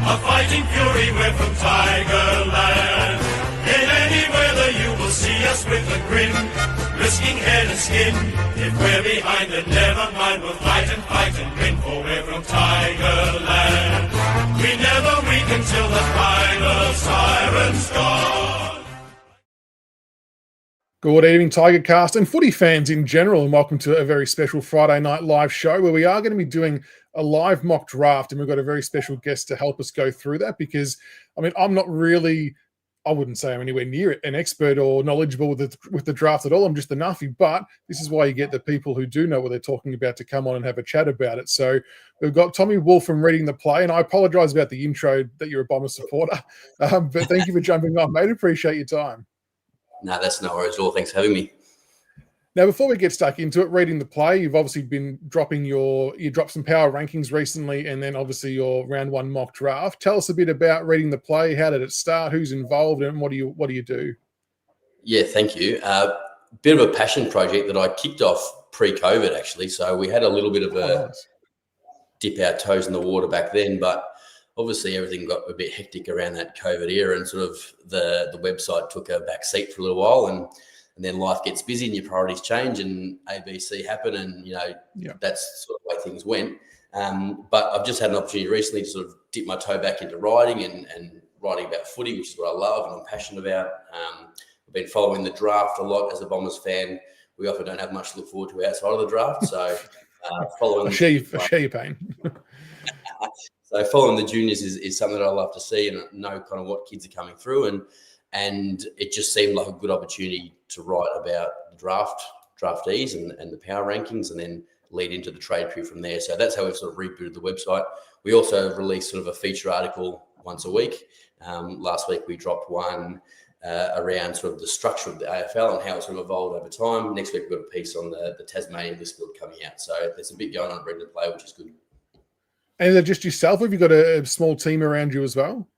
A fighting fury, we're from Tigerland. In any weather you will see us with a grin, risking head and skin. If we're behind, then never mind, we'll fight and win, for we're from Tigerland. We never weaken till the final siren's gone. Good evening, Tigercast and footy fans in general, and welcome to a very special Friday night live show where we are going to be doing a live mock draft, and we've got a very special guest to help us go through that because, I mean, I'm not really, I wouldn't say I'm anywhere near it, an expert or knowledgeable with the draft at all. I'm just a nuffy, but this is why you get the people who do know what they're talking about to come on and have a chat about it. So we've got Tommy Wolfe from Reading the Play, and I apologise about the intro that you're a Bomber supporter, but thank you for jumping on, mate. Appreciate your time. No, that's no worries at all. Thanks for having me. Now, before we get stuck into it, Reading the Play, you've obviously been dropping you dropped some power rankings recently, and then obviously your round one mock draft. Tell us a bit about Reading the Play. How did it start? Who's involved, and what do you do? Yeah, thank you. Bit of a passion project that I kicked off pre-COVID, actually. So we had a little bit of a dip our toes in the water back then, but obviously everything got a bit hectic around that COVID era, and sort of the website took a back seat for a little while, and then life gets busy and your priorities change and ABC happen, and that's sort of the way things went. But I've just had an opportunity recently to sort of dip my toe back into writing and writing about footy, which is what I love and I'm passionate about. I've been following the draft a lot as a Bombers fan. We often don't have much to look forward to outside of the draft, so following. I share your pain. So following the juniors is something that I love to see and know kind of what kids are coming through, and it just seemed like a good opportunity to write about the draftees and the power rankings, and then lead into the trade period from there. So that's how we've sort of rebooted the website. We also release sort of a feature article once a week. Last week we dropped one around sort of the structure of the AFL and how it's sort of evolved over time. Next week we've got a piece on the Tasmanian list build coming out. So there's a bit going on at Reading the Play, which is good. And is it just yourself? Have you got a small team around you as well?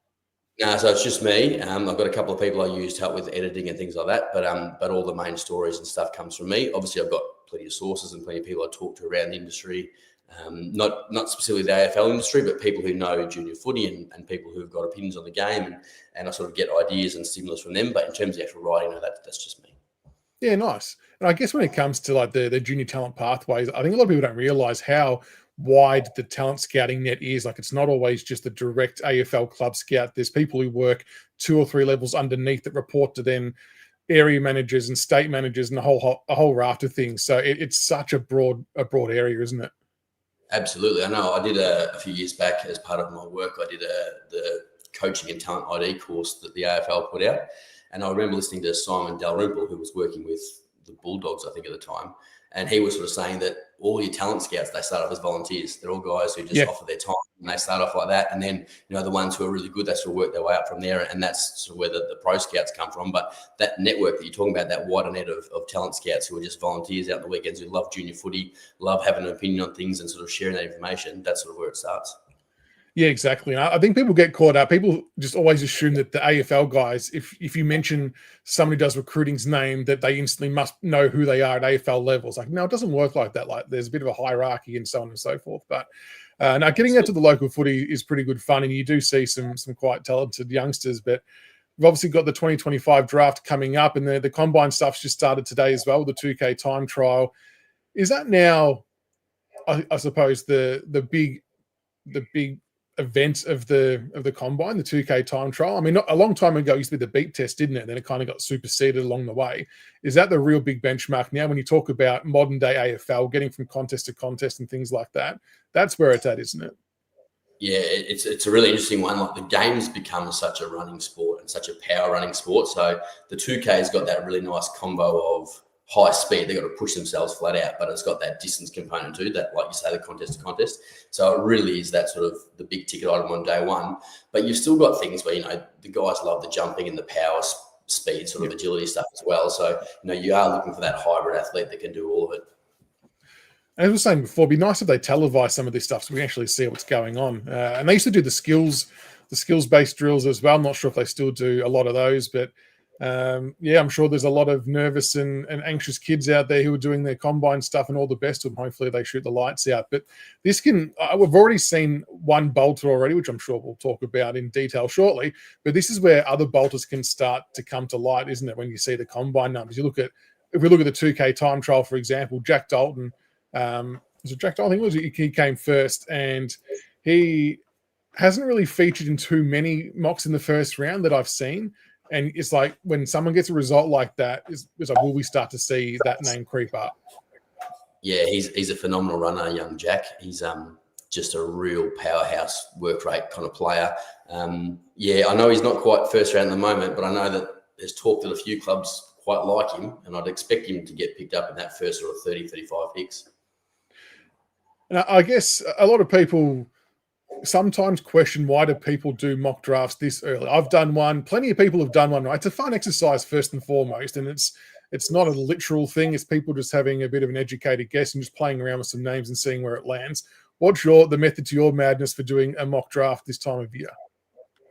No, so it's just me. I've got a couple of people I use to help with editing and things like that, but all the main stories and stuff comes from me. Obviously, I've got plenty of sources and plenty of people I talk to around the industry, not specifically the AFL industry, but people who know junior footy and people who've got opinions on the game, and I sort of get ideas and stimulus from them. But in terms of the actual writing, no, that's just me. Yeah, nice. And I guess when it comes to like the junior talent pathways, I think a lot of people don't realise how wide the talent scouting net is. Like, it's not always just the direct AFL club scout. There's people who work 2 or 3 levels underneath that report to them, area managers and state managers, and a whole raft of things. So it's such a broad area, isn't it? Absolutely. I know. I did a few years back as part of my work. I did the coaching and talent ID course that the AFL put out, and I remember listening to Simon Dalrymple, who was working with the Bulldogs, I think, at the time. And he was sort of saying that all your talent scouts, they start off as volunteers. They're all guys who just offer their time, and they start off like that. And then, the ones who are really good, they sort of work their way up from there. And that's sort of where the pro scouts come from. But that network that you're talking about, that wider net of talent scouts who are just volunteers out on the weekends, who love junior footy, love having an opinion on things and sort of sharing that information, that's sort of where it starts. Yeah, exactly. And I think people get caught up. People just always assume that the AFL guys, if you mention somebody who does recruiting's name, that they instantly must know who they are at AFL levels. Like, no, it doesn't work like that. Like, there's a bit of a hierarchy and so on and so forth. But now getting out to the local footy is pretty good fun, and you do see some quite talented youngsters. But we've obviously got the 2025 draft coming up, and the combine stuff's just started today as well, the 2K time trial. Is that now, I suppose, the big event of the combine, the 2K time trial? I mean, not a long time ago, it used to be the beep test, didn't it? Then it kind of got superseded along the way. Is that the real big benchmark now when you talk about modern day AFL, getting from contest to contest and things like that? That's where it's at, isn't it? Yeah, it's a really interesting one. Like, the game's become such a running sport and such a power running sport. So the 2K's got that really nice combo of high speed. They've got to push themselves flat out, but it's got that distance component too, that, like you say, the contest to contest. So it really is that sort of the big ticket item on day one. But you've still got things where, the guys love the jumping and the power, speed, sort of agility stuff as well. So, you are looking for that hybrid athlete that can do all of it. As I was saying before, it'd be nice if they televise some of this stuff so we can actually see what's going on. And they used to do the skills-based drills as well. I'm not sure if they still do a lot of those, but Yeah, I'm sure there's a lot of nervous and anxious kids out there who are doing their combine stuff, and all the best to them. Hopefully they shoot the lights out. But this we've already seen one bolter already, which I'm sure we'll talk about in detail shortly. But this is where other bolters can start to come to light, isn't it? When you see the combine numbers, if we look at the 2K time trial, for example, Jack Dalton, was it Jack Dalton? I think he came first, and he hasn't really featured in too many mocks in the first round that I've seen. And it's like when someone gets a result like that, it's like, will we start to see that name creep up? Yeah, he's a phenomenal runner, young Jack. He's just a real powerhouse work rate kind of player. Yeah, I know he's not quite first round at the moment, but I know that there's talk that a few clubs quite like him, and I'd expect him to get picked up in that first sort of 30, 35 picks. And I guess a lot of people sometimes question, why do people do mock drafts this early? I've done one. Plenty of people have done one. Right? It's a fun exercise first and foremost, and it's not a literal thing. It's people just having a bit of an educated guess and just playing around with some names and seeing where it lands. What's the method to your madness for doing a mock draft this time of year?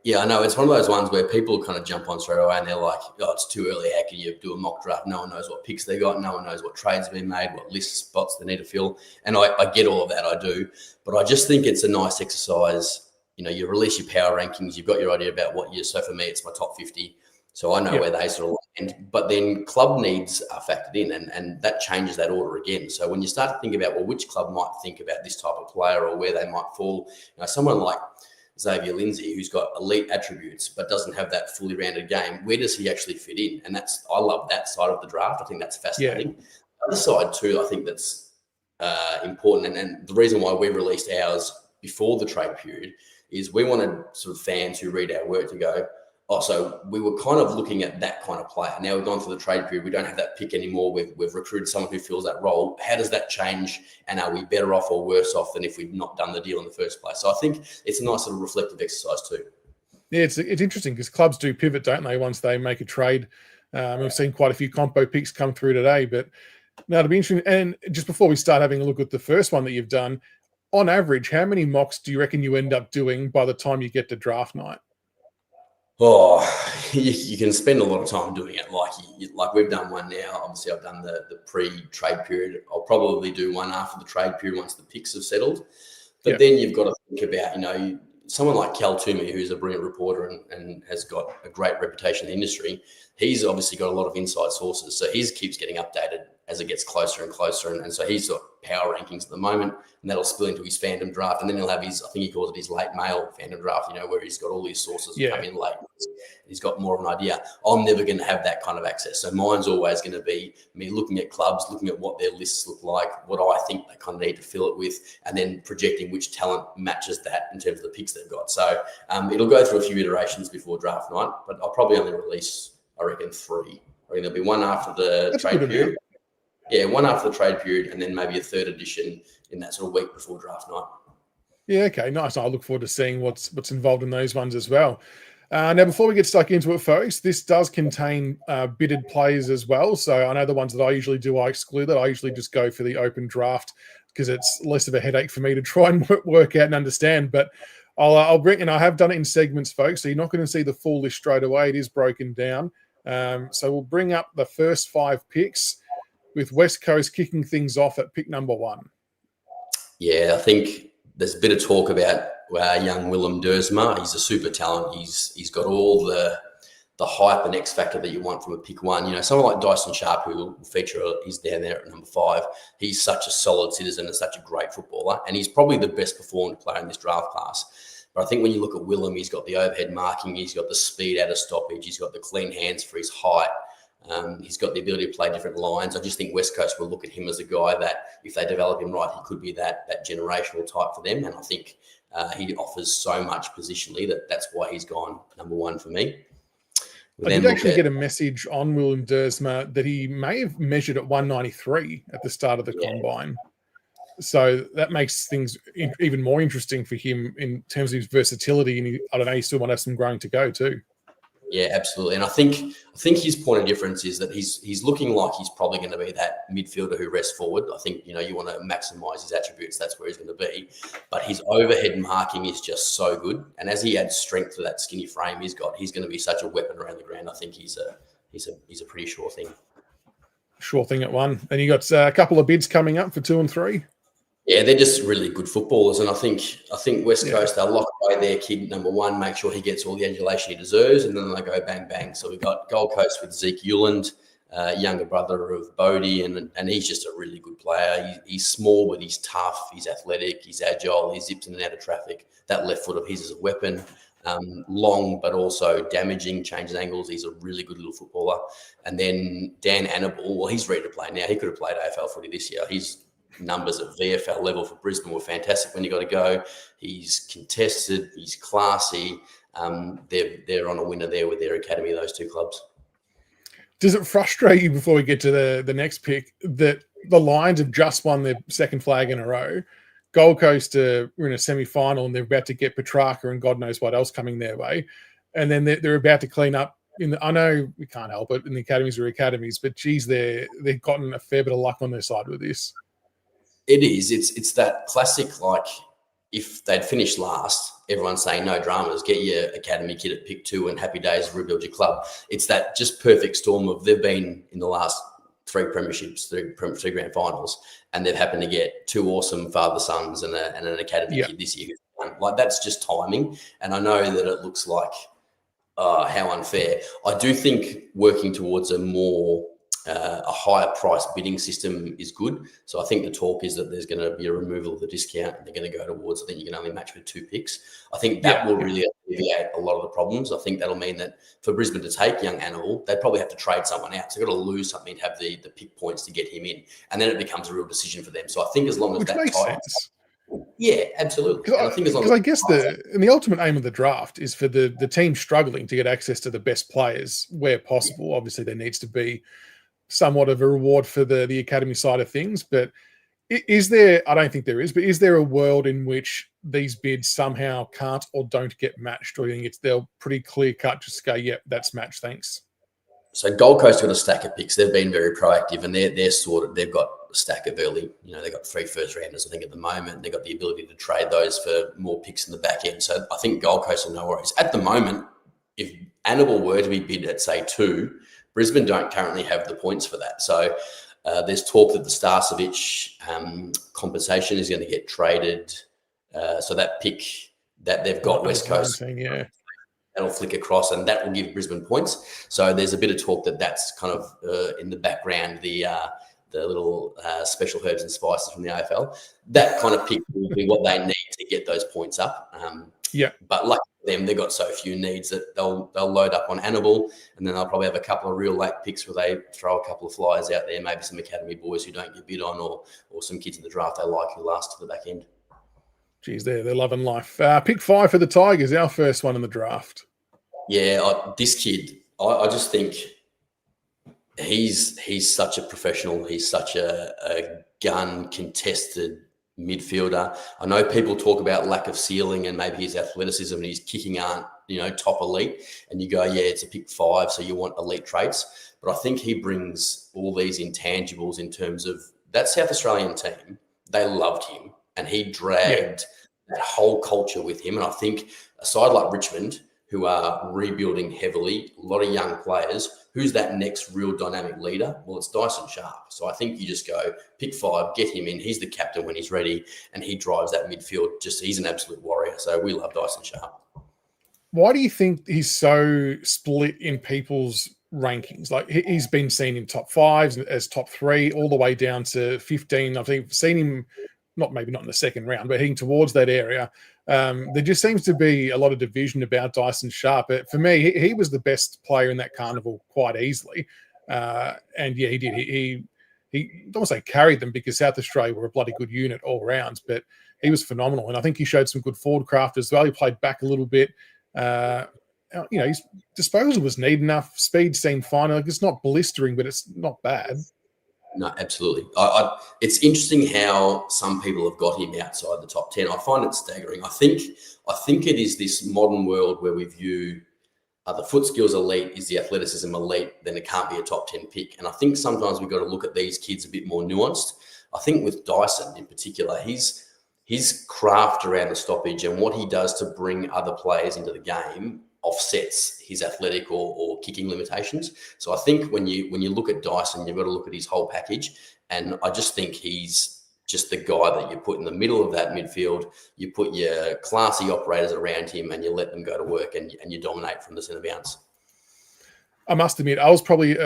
Yeah, I know. It's one of those ones where people kind of jump on straight away and they're like, oh, it's too early. How can you do a mock draft? No one knows what picks they got. No one knows what trades have been made, what list spots they need to fill. And I get all of that. I do. But I just think it's a nice exercise. You know, you release your power rankings. You've got your idea about what so for me, it's my top 50. So I know where they sort of land. But then club needs are factored in, and that changes that order again. So when you start to think about, well, which club might think about this type of player or where they might fall, you know, someone like Xavier Lindsay, who's got elite attributes but doesn't have that fully rounded game, where does he actually fit in? And I love that side of the draft. I think that's fascinating. Yeah. The other side too, I think that's important, and the reason why we released ours before the trade period is we wanted sort of fans who read our work to go, oh, so we were kind of looking at that kind of player. Now we've gone through the trade period. We don't have that pick anymore. We've recruited someone who fills that role. How does that change? And are we better off or worse off than if we'd not done the deal in the first place? So I think it's a nice little reflective exercise too. Yeah, it's interesting because clubs do pivot, don't they, once they make a trade? We've seen quite a few compo picks come through today. But now it'll be interesting. And just before we start having a look at the first one that you've done, on average, how many mocks do you reckon you end up doing by the time you get to draft night? Oh, you can spend a lot of time doing it. Like we've done one now. Obviously, I've done the pre-trade period. I'll probably do one after the trade period once the picks have settled. But then you've got to think about, you know, someone like Cal Toomey, who's a brilliant reporter and has got a great reputation in the industry. He's obviously got a lot of inside sources. So his keeps getting updated as it gets closer and closer. And so he's got power rankings at the moment, and that'll spill into his fandom draft. And then he'll have I think he calls it his late mail fandom draft, you know, where he's got all his sources come in late. He's got more of an idea. I'm never going to have that kind of access. So mine's always going to be me looking at clubs, looking at what their lists look like, what I think they kind of need to fill it with, and then projecting which talent matches that in terms of the picks they've got. So it'll go through a few iterations before draft night, but I'll probably only release, I reckon, 3. I reckon there'll be one after the trade period. Yeah, one after the trade period, and then maybe a third edition in that sort of week before draft night. Yeah, okay, nice. I look forward to seeing what's involved in those ones as well. Now, before we get stuck into it, folks, this does contain bidded plays as well. So I know the ones that I usually do, I exclude that. I usually just go for the open draft because it's less of a headache for me to try and work out and understand. But I'll bring, and I have done it in segments, folks. So you're not going to see the full list straight away. It is broken down. So we'll bring up the first 5 picks, with West Coast kicking things off at pick number 1. Yeah, I think there's a bit of talk about young Willem Dersma. He's a super talent. He's got all the hype and X factor that you want from a pick 1. You know, someone like Dyson Sharp, who will feature, he's down there at number 5. He's such a solid citizen and such a great footballer, and he's probably the best performing player in this draft class. But I think when you look at Willem, he's got the overhead marking, he's got the speed out of stoppage, he's got the clean hands for his height. He's got the ability to play different lines. I just think West Coast will look at him as a guy that, if they develop him right, he could be that generational type for them. And I think he offers so much positionally that's why he's gone number 1 for me. I did actually get a message on Willem Dersma that he may have measured at 193 at the start of the combine. So that makes things even more interesting for him in terms of his versatility. And I don't know, he still might have some growing to go too. Yeah, absolutely. And I think his point of difference is that he's looking like he's probably going to be that midfielder who rests forward. I think, you know, you want to maximize his attributes. That's where he's going to be. But his overhead marking is just so good. And as he adds strength to that skinny frame he's got, he's going to be such a weapon around the ground. I think he's he's a pretty sure thing. Sure thing at 1. And you got a couple of bids coming up for 2 and 3. Yeah, they're just really good footballers, and I think West Coast, they'll lock away their kid number 1, make sure he gets all the adulation he deserves, and then they go bang bang. So we've got Gold Coast with Zeke Euland, younger brother of Bodie, and he's just a really good player. He's small, but he's tough. He's athletic. He's agile. He zips in and out of traffic. That left foot of his is a weapon. Long, but also damaging, changes angles. He's a really good little footballer. And then Dan Annable, well, he's ready to play now. He could have played AFL footy this year. His numbers at VFL level for Brisbane were fantastic when he got to go. He's contested. He's classy. They're on a winner there with their academy, those 2 clubs. Does it frustrate you before we get to the next pick that the Lions have just won their 2nd flag in a row? Gold Coast are in a semi-final and they're about to get Petrarca and God knows what else coming their way. And then they're about to clean up. I know we can't help it, and the academies are academies, but geez, they've gotten a fair bit of luck on their side with this. It is. It's that classic, like, if they'd finished last, everyone's saying no dramas, get your academy kid at pick 2 and happy days, rebuild your club. It's that just perfect storm of they've been in the last 3 premierships, 3 grand finals, and they've happened to get 2 awesome father sons and an academy kid this year. Like, that's just timing. And I know that it looks like how unfair. I do think working towards a higher price bidding system is good. So I think the talk is that there's going to be a removal of the discount. They're going to go towards, I think you can only match with 2 picks. I think that will really alleviate a lot of the problems. I think that'll mean that for Brisbane to take young Annable, they'd probably have to trade someone out. So they've got to lose something to have the pick points to get him in. And then it becomes a real decision for them. So I think as long as Which that makes tightens, sense. Yeah, absolutely. Because I guess the ultimate aim of the draft is for the team struggling to get access to the best players where possible. Obviously, there needs to be somewhat of a reward for the academy side of things. But is there, I don't think there is, but is there a world in which these bids somehow can't or don't get matched? Or do you think they're pretty clear cut, just go, yep, that's matched, thanks? So Gold Coast got a stack of picks. They've been very proactive, and they're sorted. They've got a stack of early. They've got 3 first rounders, I think, at the moment. They've got the ability to trade those for more picks in the back end. So I think Gold Coast are no worries. At the moment, if Annable were to be bid at, say, 2, Brisbane don't currently have the points for that. So there's talk that the Starcevic compensation is going to get traded. So that pick that they've got, West Coast, 19, that'll flick across, and that will give Brisbane points. So there's a bit of talk that that's kind of in the background, the little special herbs and spices from the AFL. That kind of pick will be what they need to get those points up. But lucky for them, they've got so few needs that they'll load up on Annable, and then they'll probably have a couple of real late picks where they throw a couple of flyers out there, maybe some academy boys who don't get bid on, or some kids in the draft they like who last to the back end. Geez, they're loving life. Pick 5 for the Tigers, our first one in the draft. Yeah, this kid, I just think he's such a professional. He's such a gun contested midfielder. I know people talk about lack of ceiling and maybe his athleticism and his kicking aren't, top elite. And you go, yeah, it's a pick 5, so you want elite traits. But I think he brings all these intangibles in terms of that South Australian team. They loved him, and he dragged that whole culture with him. And I think a side like Richmond, who are rebuilding heavily, a lot of young players, who's that next real dynamic leader? Well, it's Dyson Sharp. So I think you just go, pick 5, get him in. He's the captain when he's ready, and he drives that midfield. He's an absolute warrior. So we love Dyson Sharp. Why do you think he's so split in people's rankings? Like, he's been seen in top 5s as top 3, all the way down to 15. I've seen him, maybe not in the second round, but heading towards that area. There just seems to be a lot of division about Dyson Sharp. But for me, he was the best player in that carnival quite easily. And yeah, he did. He don't want to say carried them, because South Australia were a bloody good unit all rounds, but he was phenomenal. And I think he showed some good forward craft as well. He played back a little bit. His disposal was neat enough. Speed seemed fine. Like, it's not blistering, but it's not bad. No, absolutely. It's interesting how some people have got him outside the top 10. I find it staggering. I think it is this modern world where we view the foot skills elite, is the athleticism elite, then it can't be a top 10 pick. And I think sometimes we've got to look at these kids a bit more nuanced. I think with Dyson in particular, his craft around the stoppage and what he does to bring other players into the game, offsets his athletic or kicking limitations. So I think when you look at Dyson, you've got to look at his whole package. And I just think he's just the guy that you put in the middle of that midfield. You put your classy operators around him and you let them go to work and you dominate from the centre bounce. I must admit, I was probably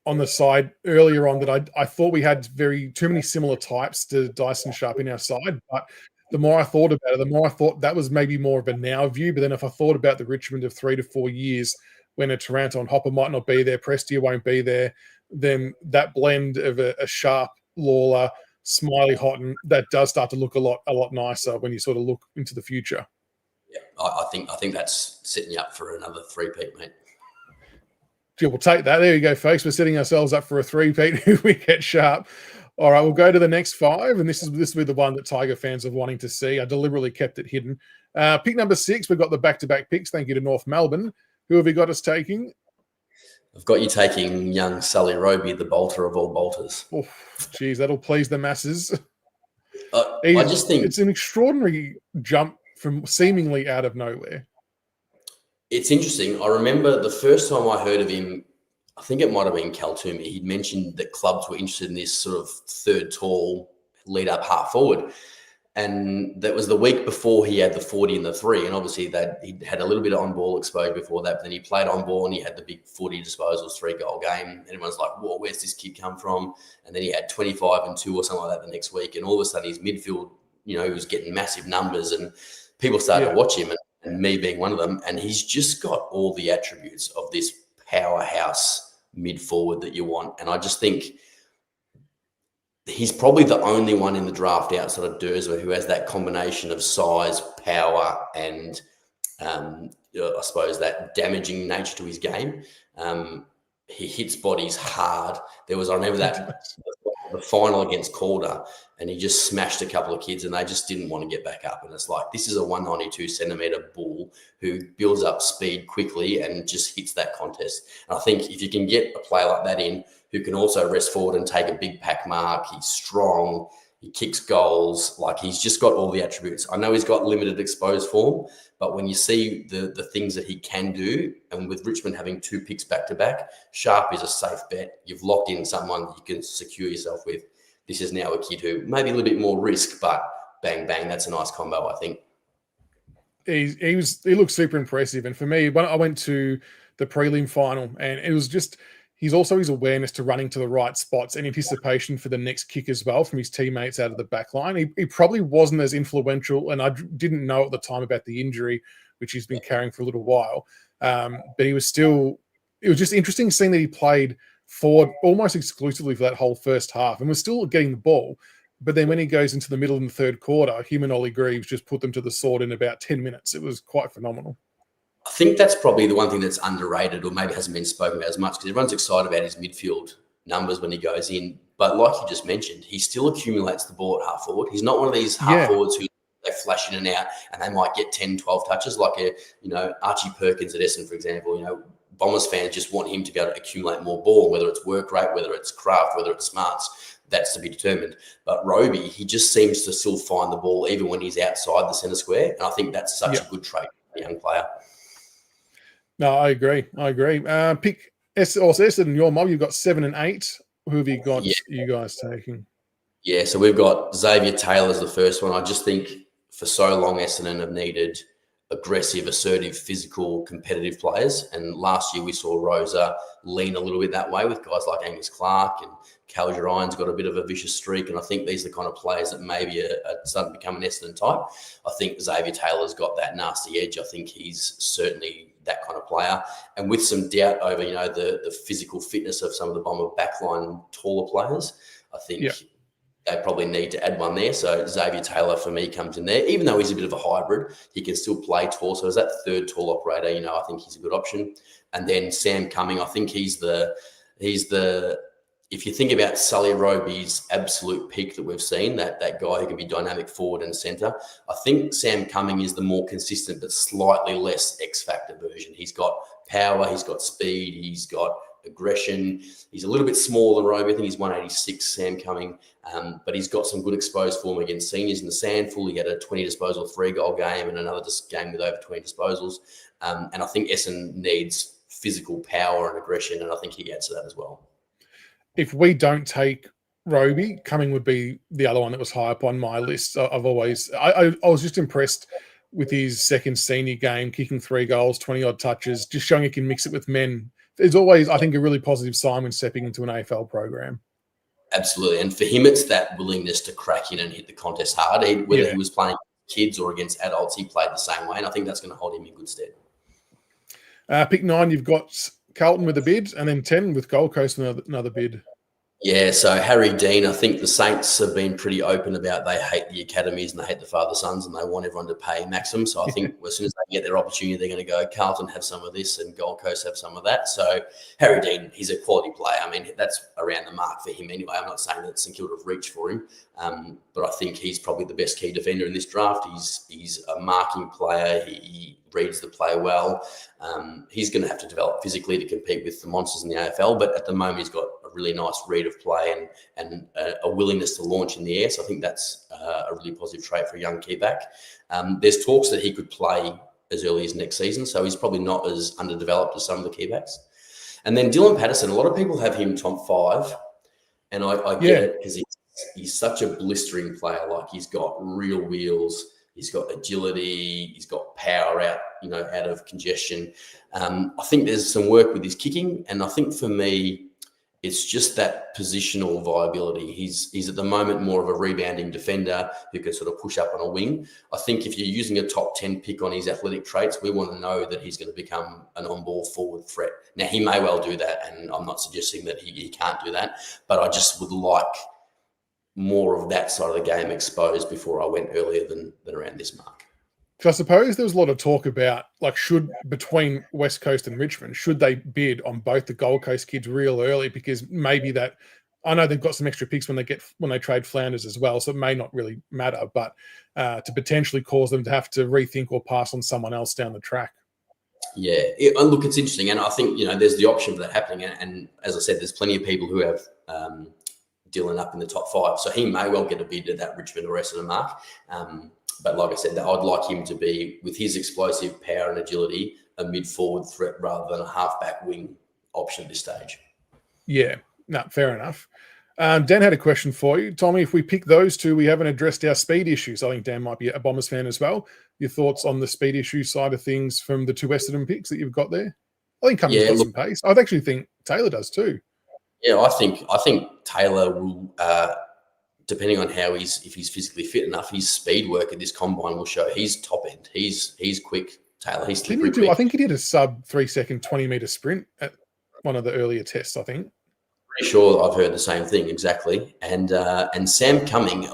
on the side earlier on that I thought we had too many similar types to Dyson Sharp in our side. But the more I thought about it, the more I thought that was maybe more of a now view. But then if I thought about the Richmond of 3 to 4 years when a Taranto and Hopper might not be there, Prestia won't be there, then that blend of a Sharp, Lawler, Smiley, Houghton, that does start to look a lot nicer when you sort of look into the future. Yeah, I think that's setting you up for another three-peat, mate. Yeah, we'll take that. There you go, folks. We're setting ourselves up for a three-peat if we get Sharp. All right, we'll go to the next 5, and this will be the one that Tiger fans are wanting to see. I deliberately kept it hidden. Pick number 6, we've got the back-to-back picks. Thank you to North Melbourne. Who have you got us taking? I've got you taking young Sully Roby, the bolter of all bolters. Oh, geez, that'll please the masses. I just think it's an extraordinary jump from seemingly out of nowhere. It's interesting. I remember the first time I heard of him, I think it might have been Kaltumi. He'd mentioned that clubs were interested in this sort of third tall lead up half forward. And that was the week before he had the 40 and the 3. And obviously he'd had a little bit of on-ball exposure before that. But then he played on-ball and he had the big 40 disposals, 3-goal game. And everyone's like, whoa, where's this kid come from? And then he had 25 and 2 or something like that the next week. And all of a sudden his midfield, he was getting massive numbers and people started to watch him and me being one of them. And he's just got all the attributes of this powerhouse mid-forward that you want. And I just think he's probably the only one in the draft outside of Durza who has that combination of size, power, and I suppose that damaging nature to his game. He hits bodies hard. I remember that the final against Calder, and he just smashed a couple of kids and they just didn't want to get back up. And it's like, this is a 192 centimetre bull who builds up speed quickly and just hits that contest. And I think if you can get a player like that in, who can also rest forward and take a big pack mark, he's strong, he kicks goals, like he's just got all the attributes. I know he's got limited exposed form, but when you see the things that he can do, and with Richmond having 2 picks back-to-back, Sharp is a safe bet. You've locked in someone that you can secure yourself with. This is now a kid who maybe a little bit more risk, but bang, bang, that's a nice combo, I think. He looks super impressive. And for me, when I went to the prelim final, and it was just... He's also his awareness to running to the right spots and anticipation for the next kick as well from his teammates out of the back line. He probably wasn't as influential, and I didn't know at the time about the injury, which he's been carrying for a little while. But he was still – it was just interesting seeing that he played forward almost exclusively for that whole first half and was still getting the ball. But then when he goes into the middle in the third quarter, him and Ollie Greaves just put them to the sword in about 10 minutes. It was quite phenomenal. I think that's probably the one thing that's underrated or maybe hasn't been spoken about as much because everyone's excited about his midfield numbers when he goes in. But like you just mentioned, he still accumulates the ball at half forward. He's not one of these half forwards who they flash in and out and they might get 10, 12 touches like Archie Perkins at Essendon, for example. Bombers fans just want him to be able to accumulate more ball, whether it's work rate, whether it's craft, whether it's smarts. That's to be determined. But Roby, he just seems to still find the ball even when he's outside the centre square. And I think that's such a good trait for a young player. No, I agree. Pick Essendon, your mob. You've got 7 and 8. Who have you got? You guys taking? Yeah, so we've got Xavier Taylor as the first one. I just think for so long Essendon have needed aggressive, assertive, physical, competitive players. And last year we saw Rosa lean a little bit that way with guys like Angus Clark, and Cal Ryan's got a bit of a vicious streak. And I think these are the kind of players that maybe are starting to become an Essendon type. I think Xavier Taylor's got that nasty edge. I think he's certainly that kind of player. And with some doubt over, the physical fitness of some of the Bomber backline taller players, I think they probably need to add one there. So Xavier Taylor, for me, comes in there. Even though he's a bit of a hybrid, he can still play tall. So as that third tall operator, I think he's a good option. And then Sam Cumming, I think he's the if you think about Sully Roby's absolute peak that we've seen, that guy who can be dynamic forward and centre, I think Sam Cumming is the more consistent but slightly less X-factor version. He's got power, he's got speed, he's got aggression. He's a little bit smaller than Roby. I think he's 186, Sam Cumming, but he's got some good exposed form against seniors in the Sandful. He had a 20 disposal, 3-goal game and another game with over 20 disposals. And I think Essendon needs physical power and aggression, and I think he adds to that as well. If we don't take Roby, Cumming would be the other one that was high up on my list. I was just impressed with his second senior game, kicking 3 goals, 20-odd touches, just showing he can mix it with men. There's always, I think, a really positive sign when stepping into an AFL program. Absolutely. And for him, it's that willingness to crack in and hit the contest hard. Whether he was playing kids or against adults, he played the same way, and I think that's going to hold him in good stead. Pick 9, you've got Carlton with a bid, and then 10 with Gold Coast another bid. Yeah, so Harry Dean, I think the Saints have been pretty open about they hate the academies and they hate the father-sons and they want everyone to pay maximum. So I think as soon as they get their opportunity, they're going to go, Carlton have some of this and Gold Coast have some of that. So Harry Dean, he's a quality player. I mean, that's around the mark for him anyway. I'm not saying that St Kilda have reached for him, but I think he's probably the best key defender in this draft. He's a marking player. He reads the play well. He's going to have to develop physically to compete with the monsters in the AFL, but at the moment he's got a really nice read of play and a willingness to launch in the air. So I think that's a really positive trait for a young keyback. There's talks that he could play as early as next season, so he's probably not as underdeveloped as some of the keybacks. And then Dylan Patterson, a lot of people have him top 5, and I get it because he's such a blistering player. Like, he's got real wheels. He's got agility. He's got power out of congestion. I think there's some work with his kicking, and I think for me, it's just that positional viability. He's at the moment more of a rebounding defender who can sort of push up on a wing. I think if you're using a top 10 pick on his athletic traits, we want to know that he's going to become an on-ball forward threat. Now, he may well do that, and I'm not suggesting that he can't do that, but I just would like more of that side of the game exposed before I went earlier than around this mark. So I suppose there was a lot of talk about, like, between West Coast and Richmond, should they bid on both the Gold Coast kids real early? Because maybe I know they've got some extra picks when they trade Flounders as well, so it may not really matter, but to potentially cause them to have to rethink or pass on someone else down the track. Yeah, look, it's interesting, and I think there's the option for that happening. And as I said, there's plenty of people who have Dylan up in the top 5, so he may well get a bid at that Richmond or Essendon mark. But like I said, I'd like him to be, with his explosive power and agility, a mid-forward threat rather than a half-back wing option at this stage. Yeah, no, fair enough. Dan had a question for you. Tommy, if we pick those two, we haven't addressed our speed issues. I think Dan might be a Bombers fan as well. Your thoughts on the speed issue side of things from the two Essendon picks that you've got there? I think Cummings got some pace. I actually think Taylor does too. Yeah, I think Taylor will... depending on if he's physically fit enough, his speed work at this combine will show he's top end. He's quick, Taylor. He's slippery quick. I think he did a sub 3-second 20-meter sprint at one of the earlier tests, I think. Pretty sure I've heard the same thing, exactly. And Sam Cumming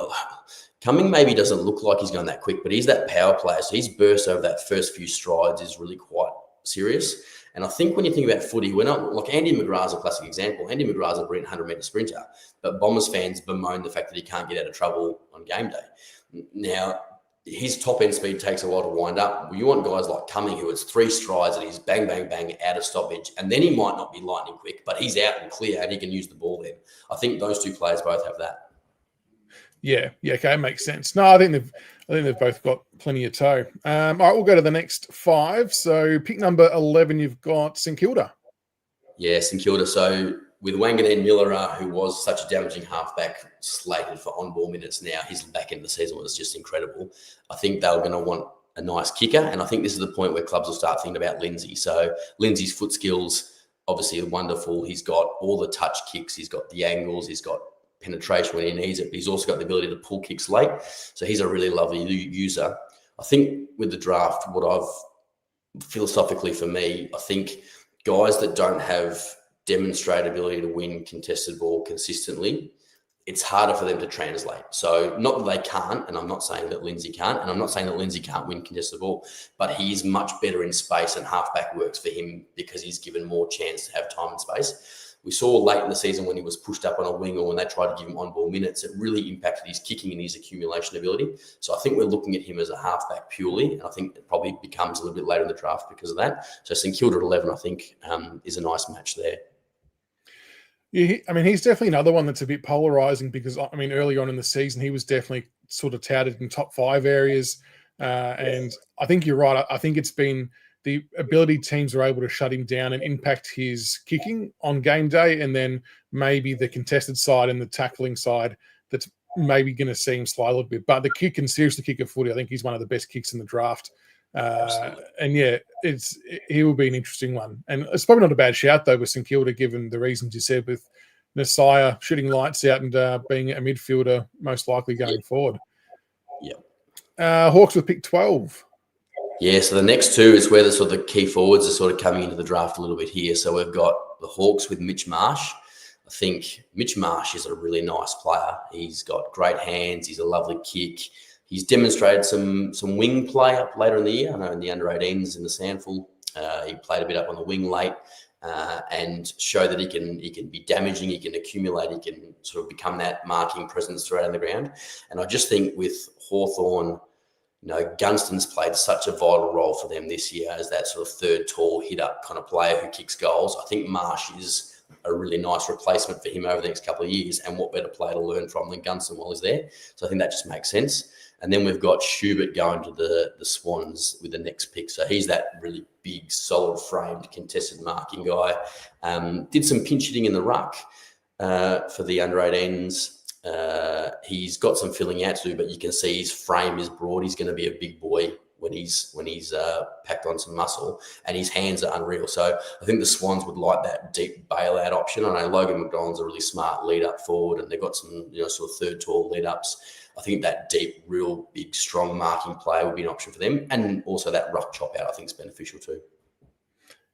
maybe doesn't look like he's going that quick, but he's that power player. So his burst over that first few strides is really quite serious. And I think when you think about footy, we're not like Andy McGrath's a classic example. Andy McGrath's a brilliant 100-meter sprinter, but Bombers fans bemoan the fact that he can't get out of trouble on game day. Now, his top-end speed takes a while to wind up. You want guys like Cumming, who it's 3 strides and he's bang, bang, bang out of stoppage, and then he might not be lightning quick, but he's out and clear and he can use the ball then. I think those two players both have that. Yeah, okay, makes sense. No, I think they've both got plenty of toe. All right, we'll go to the next 5. So pick number 11, you've got St Kilda. Yeah, St Kilda. So with Wanganeen Millera, who was such a damaging halfback, slated for on-ball minutes now, his back end of the season was just incredible. I think they're going to want a nice kicker, and I think this is the point where clubs will start thinking about Lindsay. So Lindsay's foot skills obviously are wonderful. He's got all the touch kicks. He's got the angles. He's got penetration when he needs it, but he's also got the ability to pull kicks late. So he's a really lovely user. I think with the draft, what I've philosophically for me, I think guys that don't have demonstrated ability to win contested ball consistently, it's harder for them to translate. So not that they can't, and I'm not saying that Lindsay can't, and I'm not saying that Lindsay can't win contested ball, but he is much better in space, and halfback works for him because he's given more chance to have time and space. We saw late in the season when he was pushed up on a wing or when they tried to give him on-ball minutes, it really impacted his kicking and his accumulation ability. So I think we're looking at him as a halfback purely, and I think it probably becomes a little bit later in the draft because of that. So St Kilda at 11, I think, is a nice match there. Yeah, I mean, he's definitely another one that's a bit polarizing because, I mean, early on in the season, he was definitely sort of touted in top 5 areas. And I think you're right. I think it's been the ability teams are able to shut him down and impact his kicking on game day, and then maybe the contested side and the tackling side that's maybe going to see him slide a little bit. But the kick can seriously kick a footy. I think he's one of the best kicks in the draft. And yeah, he will be an interesting one. And it's probably not a bad shout, though, with St Kilda, given the reasons you said with Messiah shooting lights out and being a midfielder most likely going forward. Yeah. Hawks with pick 12. Yeah, so the next two is where the sort of the key forwards are sort of coming into the draft a little bit here. So we've got the Hawks with Mitch Marsh. I think Mitch Marsh is a really nice player. He's got great hands. He's a lovely kick. He's demonstrated some wing play up later in the year. I know in the under-18s in the Sandful, he played a bit up on the wing late and show that he can be damaging, he can accumulate, he can sort of become that marking presence throughout on the ground. And I just think with Hawthorn, Gunston's played such a vital role for them this year as that sort of third tall hit-up kind of player who kicks goals. I think Marsh is a really nice replacement for him over the next couple of years, and what better player to learn from than Gunston while he's there. So I think that just makes sense. And then we've got Schubert going to the Swans with the next pick. So he's that really big, solid-framed, contested marking guy. Did some pinch hitting in the ruck for the under-18s. He's got some filling out to do, but you can see his frame is broad. He's going to be a big boy when he's packed on some muscle, and his hands are unreal. So I think the Swans would like that deep bailout option. I know Logan McDonald's a really smart lead up forward, and they've got some sort of third tall lead ups. I think that deep, real big, strong marking player would be an option for them, and also that ruck chop out I think is beneficial too.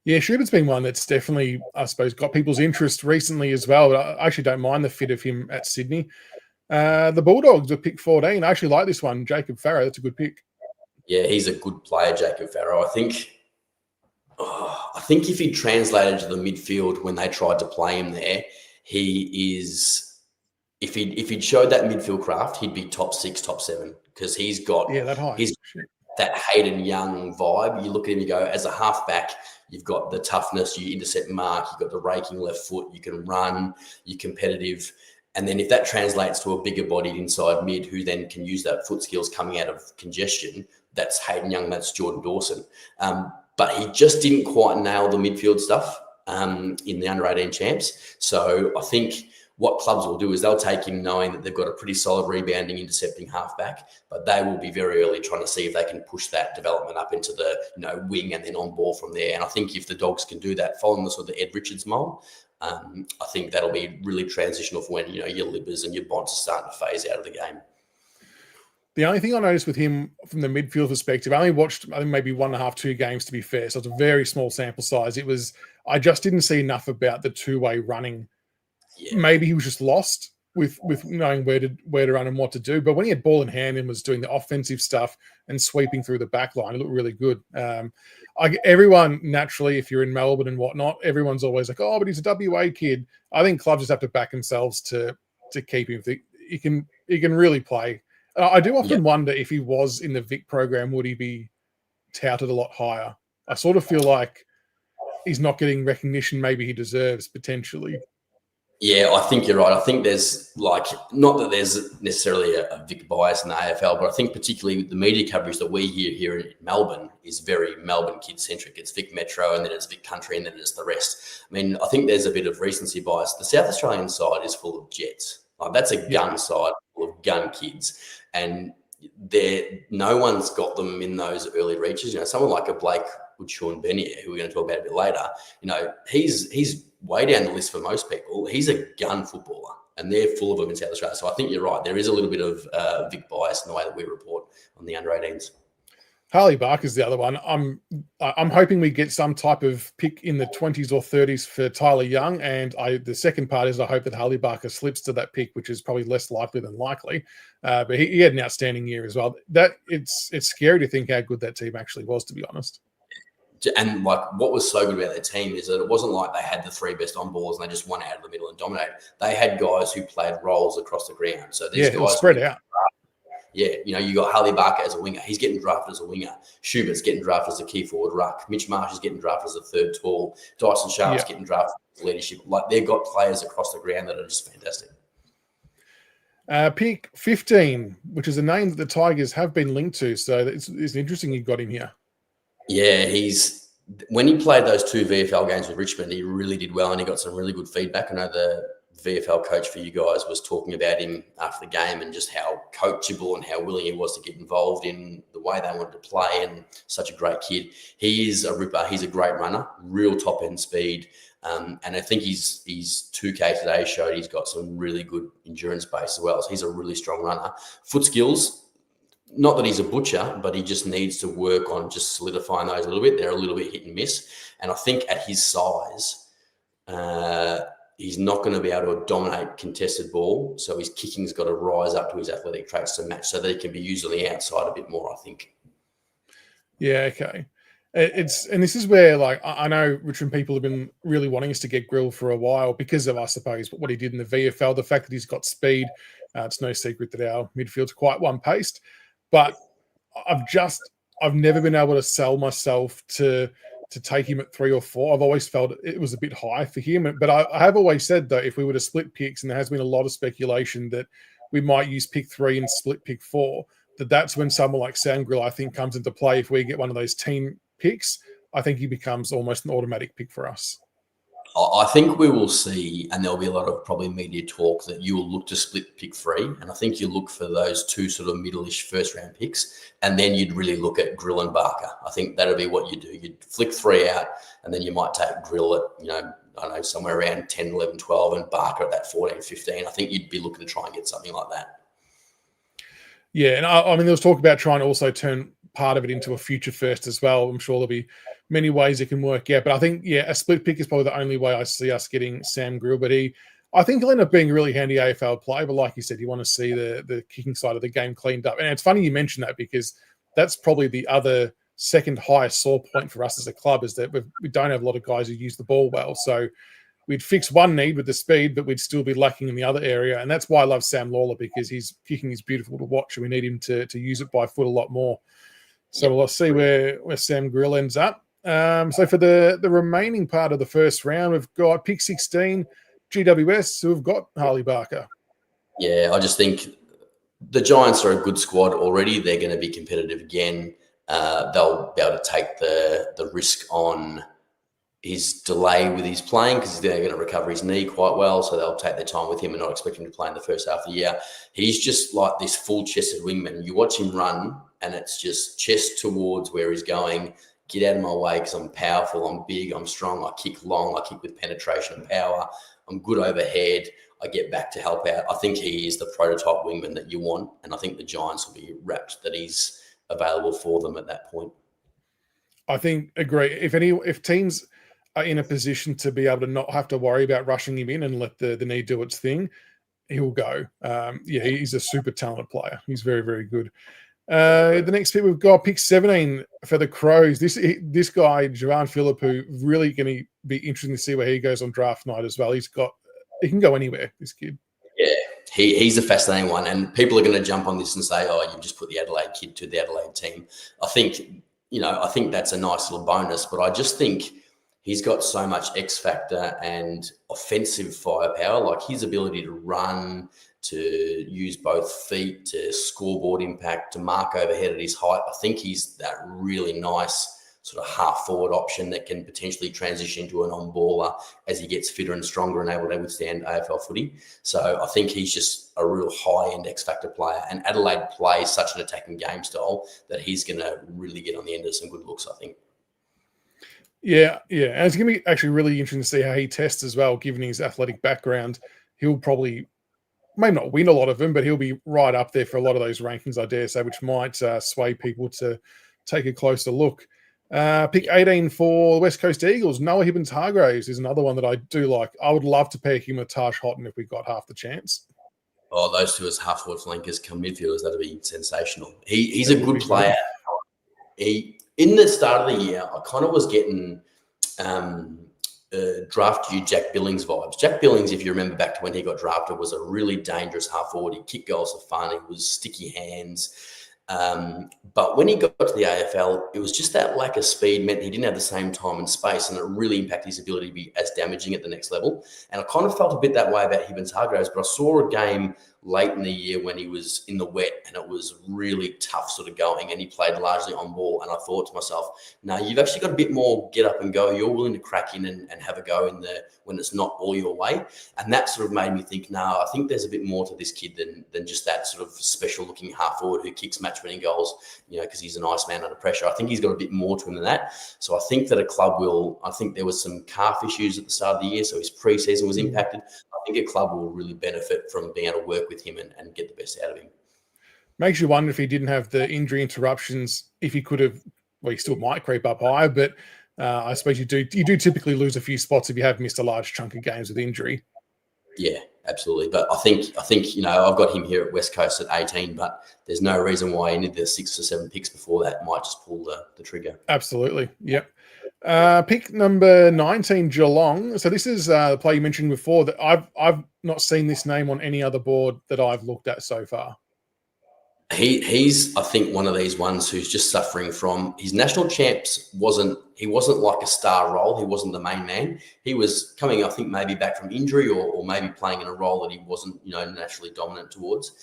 Yeah, Schubert's been one that's definitely, I suppose, got people's interest recently as well. But I actually don't mind the fit of him at Sydney. The Bulldogs with pick 14. I actually like this one, Jacob Farrow. That's a good pick. Yeah, he's a good player, Jacob Farrow. I think if he translated to the midfield when they tried to play him there, he is. If he'd showed that midfield craft, he'd be top 6, top 7 because he's got that high. That Hayden Young vibe. You look at him, you go, as a halfback, you've got the toughness, you intercept mark, you've got the raking left foot, you can run, you're competitive. And then if that translates to a bigger bodied inside mid who then can use that foot skills coming out of congestion, that's Hayden Young, that's Jordan Dawson. But he just didn't quite nail the midfield stuff in the under-18 champs. So I think what clubs will do is they'll take him knowing that they've got a pretty solid rebounding, intercepting halfback, but they will be very early trying to see if they can push that development up into the wing and then on ball from there. And I think if the Dogs can do that, following the sort of the Ed Richards mold, I think that'll be really transitional for when your Libbers and your Bonds are starting to phase out of the game. The only thing I noticed with him from the midfield perspective, I only watched, I think, maybe 1.5, 2 games to be fair. So it's a very small sample size. I just didn't see enough about the two-way running. Yeah. Maybe he was just lost with knowing where to run and what to do. But when he had ball in hand and was doing the offensive stuff and sweeping through the back line, it looked really good. Everyone, naturally, if you're in Melbourne and whatnot, everyone's always like, oh, but he's a WA kid. I think clubs just have to back themselves to keep him. He can really play. I do often wonder if he was in the Vic program, would he be touted a lot higher? I sort of feel like he's not getting recognition maybe he deserves potentially. Yeah, I think you're right. I think there's not that there's necessarily a Vic bias in the AFL, but I think particularly the media coverage that we hear here in Melbourne is very Melbourne kid-centric. It's Vic Metro and then it's Vic Country and then it's the rest. I mean, I think there's a bit of recency bias. The South Australian side is full of Jets. That's a gun side full of gun kids. And no one's got them in those early reaches. Someone like a Blake with Sean Bennier, who we're going to talk about a bit later, he's way down the list for most people. He's a gun footballer, and they're full of them in South Australia. So I think you're right. There is a little bit of Vic bias in the way that we report on the under-18s. Harley Barker's the other one. I'm hoping we get some type of pick in the 20s or 30s for Tyler Young, and the second part is I hope that Harley Barker slips to that pick, which is probably less likely than likely. But he had an outstanding year as well. It's scary to think how good that team actually was, to be honest. And what was so good about their team is that it wasn't like they had the 3 best on balls and they just won out of the middle and dominated. They had guys who played roles across the ground. So these guys spread out. yeah, you got Harley Barker as a winger. He's getting drafted as a winger. Schubert's getting drafted as a key forward ruck. Mitch Marsh is getting drafted as a third tall. Dyson Sharp's getting drafted as leadership. Like, they've got players across the ground that are just fantastic. Pick 15, which is a name that the Tigers have been linked to. So it's interesting you got him here. Yeah, when he played those 2 VFL games with Richmond, he really did well and he got some really good feedback. I know the VFL coach for you guys was talking about him after the game and just how coachable and how willing he was to get involved in the way they wanted to play, and such a great kid. He is a ripper. He's a great runner, real top end speed. And I think his 2K today showed he's got some really good endurance base as well. So he's a really strong runner. Foot skills, not that he's a butcher, but he just needs to work on just solidifying those a little bit. They're a little bit hit and miss. And I think at his size, he's not going to be able to dominate contested ball. So his kicking's got to rise up to his athletic traits to match so that he can be used on the outside a bit more, I think. Yeah, okay. And this is where, like, I know Richmond people have been really wanting us to get Grill for a while because of, I suppose, what he did in the VFL, the fact that he's got speed. It's no secret that our midfield's quite one-paced, but I've never been able to sell myself to take him at 3 or 4. I've always felt it was a bit high for him, but I have always said, though, if we were to split picks, and there has been a lot of speculation that we might use pick 3 and split pick 4, that's when someone like Sam Grill, I think, comes into play. If we get one of those team picks, I think he becomes almost an automatic pick for us. I think we will see, and there'll be a lot of probably media talk, that you will look to split pick 3. And I think you look for those 2 sort of middle-ish first-round picks, and then you'd really look at Grill and Barker. I think that'll be what you do. You'd flick 3 out, and then you might take Grill at, I don't know, somewhere around 10, 11, 12, and Barker at that 14, 15. I think you'd be looking to try and get something like that. Yeah, and I mean, there was talk about trying to also turn part of it into a future first as well. I'm sure there'll be many ways it can work out, but I think, a split pick is probably the only way I see us getting Sam Grill. But I think he'll end up being a really handy AFL play. But like you said, you want to see the kicking side of the game cleaned up. And it's funny you mention that, because that's probably the other second highest sore point for us as a club, is that we don't have a lot of guys who use the ball well. So we'd fix one need with the speed, but we'd still be lacking in the other area. And that's why I love Sam Lawler, because his kicking is beautiful to watch, and we need him to use it by foot a lot more. So we'll see where Sam Grill ends up. So for the remaining part of the first round, we've got pick 16, GWS, who have got Harley Barker. Yeah, I just think the Giants are a good squad already. They're going to be competitive again. They'll be able to take the risk on his delay with his playing, because they're going to recover his knee quite well, so they'll take their time with him and not expect him to play in the first half of the year. He's just like this full-chested wingman. You watch him run, and it's just chest towards where he's going. Get out of my way, because I'm powerful, I'm big, I'm strong, I kick long, I kick with penetration and power, I'm good overhead, I get back to help out. I think he is the prototype wingman that you want, and I think the Giants will be rapt that he's available for them at that point. I think, agree. If teams are in a position to be able to not have to worry about rushing him in and let the knee do its thing, he'll go. He's a super talented player. He's very, very good. The next pick we've got, pick 17 for the Crows. This guy, Javan Phillip, who really going to be interesting to see where he goes on draft night as well. He can go anywhere, this kid. Yeah, he's a fascinating one, and people are going to jump on this and say, "Oh, you just put the Adelaide kid to the Adelaide team." I think that's a nice little bonus, but I just think he's got so much X factor and offensive firepower, like his ability to run, to use both feet, to scoreboard impact, to mark overhead at his height. I think he's that really nice sort of half forward option that can potentially transition to an on-baller as he gets fitter and stronger and able to withstand AFL footy. So I think he's just a real high-end X-factor player, and Adelaide plays such an attacking game style that he's going to really get on the end of some good looks, I think. Yeah. And it's going to be actually really interesting to see how he tests as well, given his athletic background. He'll probably may not win a lot of them, but he'll be right up there for a lot of those rankings, I dare say, which might sway people to take a closer look. Pick 18 for the West Coast Eagles. Noah Hibbins-Hargraves is another one that I do like. I would love to pair him with Taj Houghton if we got half the chance. Oh, those two as half-forward flankers come midfielders, that'd be sensational. He's a good player. In the start of the year, I kind of was getting draft you Jack Billings vibes. Jack Billings, if you remember back to when he got drafted, was a really dangerous half forward. He kicked goals for fun. He was sticky hands. But when he got to the AFL, it was just that lack of speed meant he didn't have the same time and space, and it really impacted his ability to be as damaging at the next level. And I kind of felt a bit that way about Hibbins-Hargraves, but I saw a game late in the year when he was in the wet and it was really tough sort of going, and he played largely on ball. And I thought to myself, no, you've actually got a bit more get up and go. You're willing to crack in and have a go in there when it's not all your way. And that sort of made me think, no, I think there's a bit more to this kid than just that sort of special looking half forward who kicks match winning goals, because he's a nice man under pressure. I think he's got a bit more to him than that. So I think that a club will, I think there was some calf issues at the start of the year, so his pre-season was impacted. I think a club will really benefit from being able to work with him and get the best out of him. Makes you wonder if he didn't have the injury interruptions, if he could have, well, he still might creep up higher, but I suppose you do typically lose a few spots if you have missed a large chunk of games with injury. Yeah, absolutely. But I think I've got him here at West Coast at 18, but there's no reason why any of the 6 or 7 picks before that might just pull the trigger. Absolutely. Yep. Pick number 19, Geelong. So this is the player you mentioned before that I've not seen this name on any other board that I've looked at so far. He's I think one of these ones who's just suffering from his national champs. He wasn't like a star role. He wasn't the main man. He was coming, I think, maybe back from injury or maybe playing in a role that he wasn't naturally dominant towards.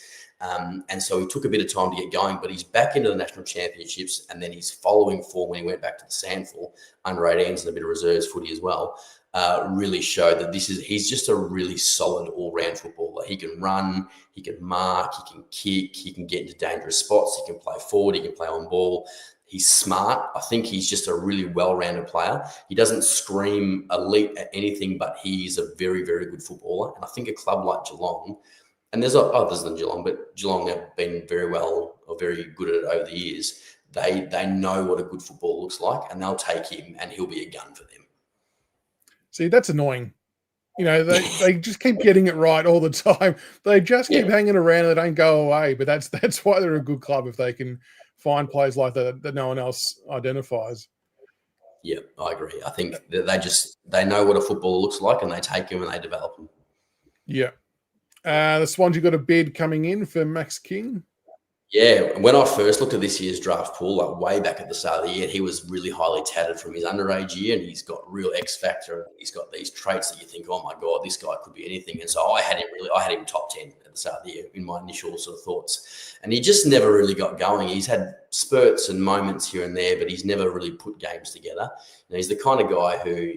And so he took a bit of time to get going, but he's back into the national championships, and then his following form when he went back to the Sandful, under 18s and a bit of reserves footy as well, really showed that he's just a really solid all-round footballer. He can run, he can mark, he can kick, he can get into dangerous spots, he can play forward, he can play on ball. He's smart. I think he's just a really well-rounded player. He doesn't scream elite at anything, but he's a very, very good footballer. And I think a club like Geelong, and there's others than Geelong, but Geelong have been very well or very good at it over the years. They know what a good football looks like, and they'll take him, and he'll be a gun for them. See, that's annoying. They just keep getting it right all the time. They just keep hanging around and they don't go away. But that's why they're a good club, if they can find players like that no one else identifies. Yeah, I agree. I think that they know what a footballer looks like, and they take him and they develop him. Yeah. The Swans, you got a bid coming in for Max King. Yeah, when I first looked at this year's draft pool, like way back at the start of the year, he was really highly touted from his underage year, and he's got real X factor. He's got these traits that you think, oh my God, this guy could be anything. And so I had him top 10 at the start of the year in my initial sort of thoughts. And he just never really got going. He's had spurts and moments here and there, but he's never really put games together. He's the kind of guy who,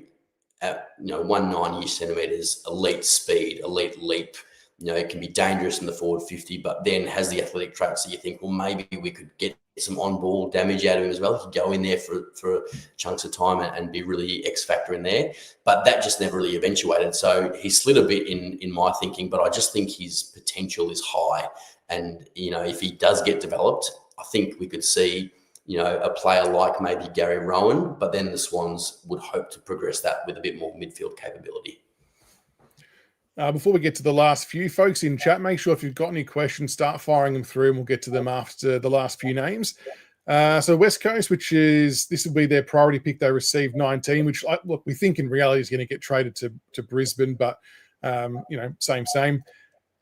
at 190 centimeters, elite speed, elite leap, it can be dangerous in the forward 50, but then has the athletic traits that you think, well, maybe we could get some on-ball damage out of him as well. He could go in there for chunks of time and be really X-factor in there. But that just never really eventuated. So he slid a bit in my thinking, but I just think his potential is high. And, if he does get developed, I think we could see, a player like maybe Gary Rowan, but then the Swans would hope to progress that with a bit more midfield capability. Before we get to the last few, folks in chat, make sure if you've got any questions, start firing them through, and we'll get to them after the last few names. So West Coast, this will be their priority pick. They received 19, which we think in reality is going to get traded to Brisbane, but same.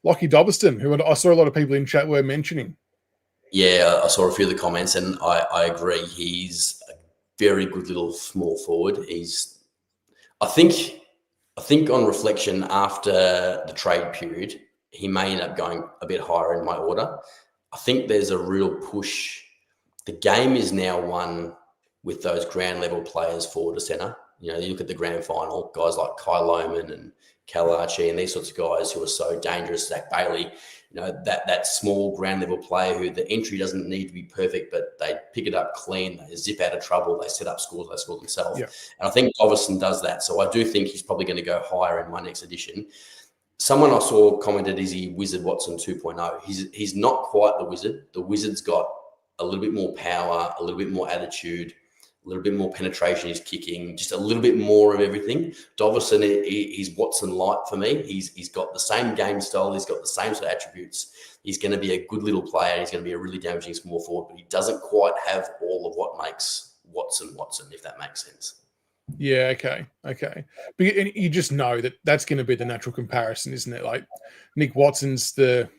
Lockie Dobberstein, who I saw a lot of people in chat were mentioning. Yeah, I saw a few of the comments, and I agree. He's a very good little small forward. I think on reflection, after the trade period, he may end up going a bit higher in my order. I think there's a real push. The game is now won with those ground level players forward to centre. You look at the grand final, guys like Kai Lohman and Cal Archie and these sorts of guys who are so dangerous, Zach Bailey, that small ground level player who the entry doesn't need to be perfect, but they pick it up clean, they zip out of trouble, they set up scores, they score themselves. Yeah. And I think Dobberstein does that. So I do think he's probably going to go higher in my next edition. Someone I saw commented, is he Wizard Watson 2.0? He's not quite the Wizard. The Wizard's got a little bit more power, a little bit more attitude, a little bit more penetration. He's kicking, just a little bit more of everything. Dobberstein, he's Watson light for me. He's got the same game style. He's got the same sort of attributes. He's going to be a good little player. He's going to be a really damaging small forward, but he doesn't quite have all of what makes Watson, if that makes sense. Yeah, okay. But you just know that that's going to be the natural comparison, isn't it? Like Nick Watson's the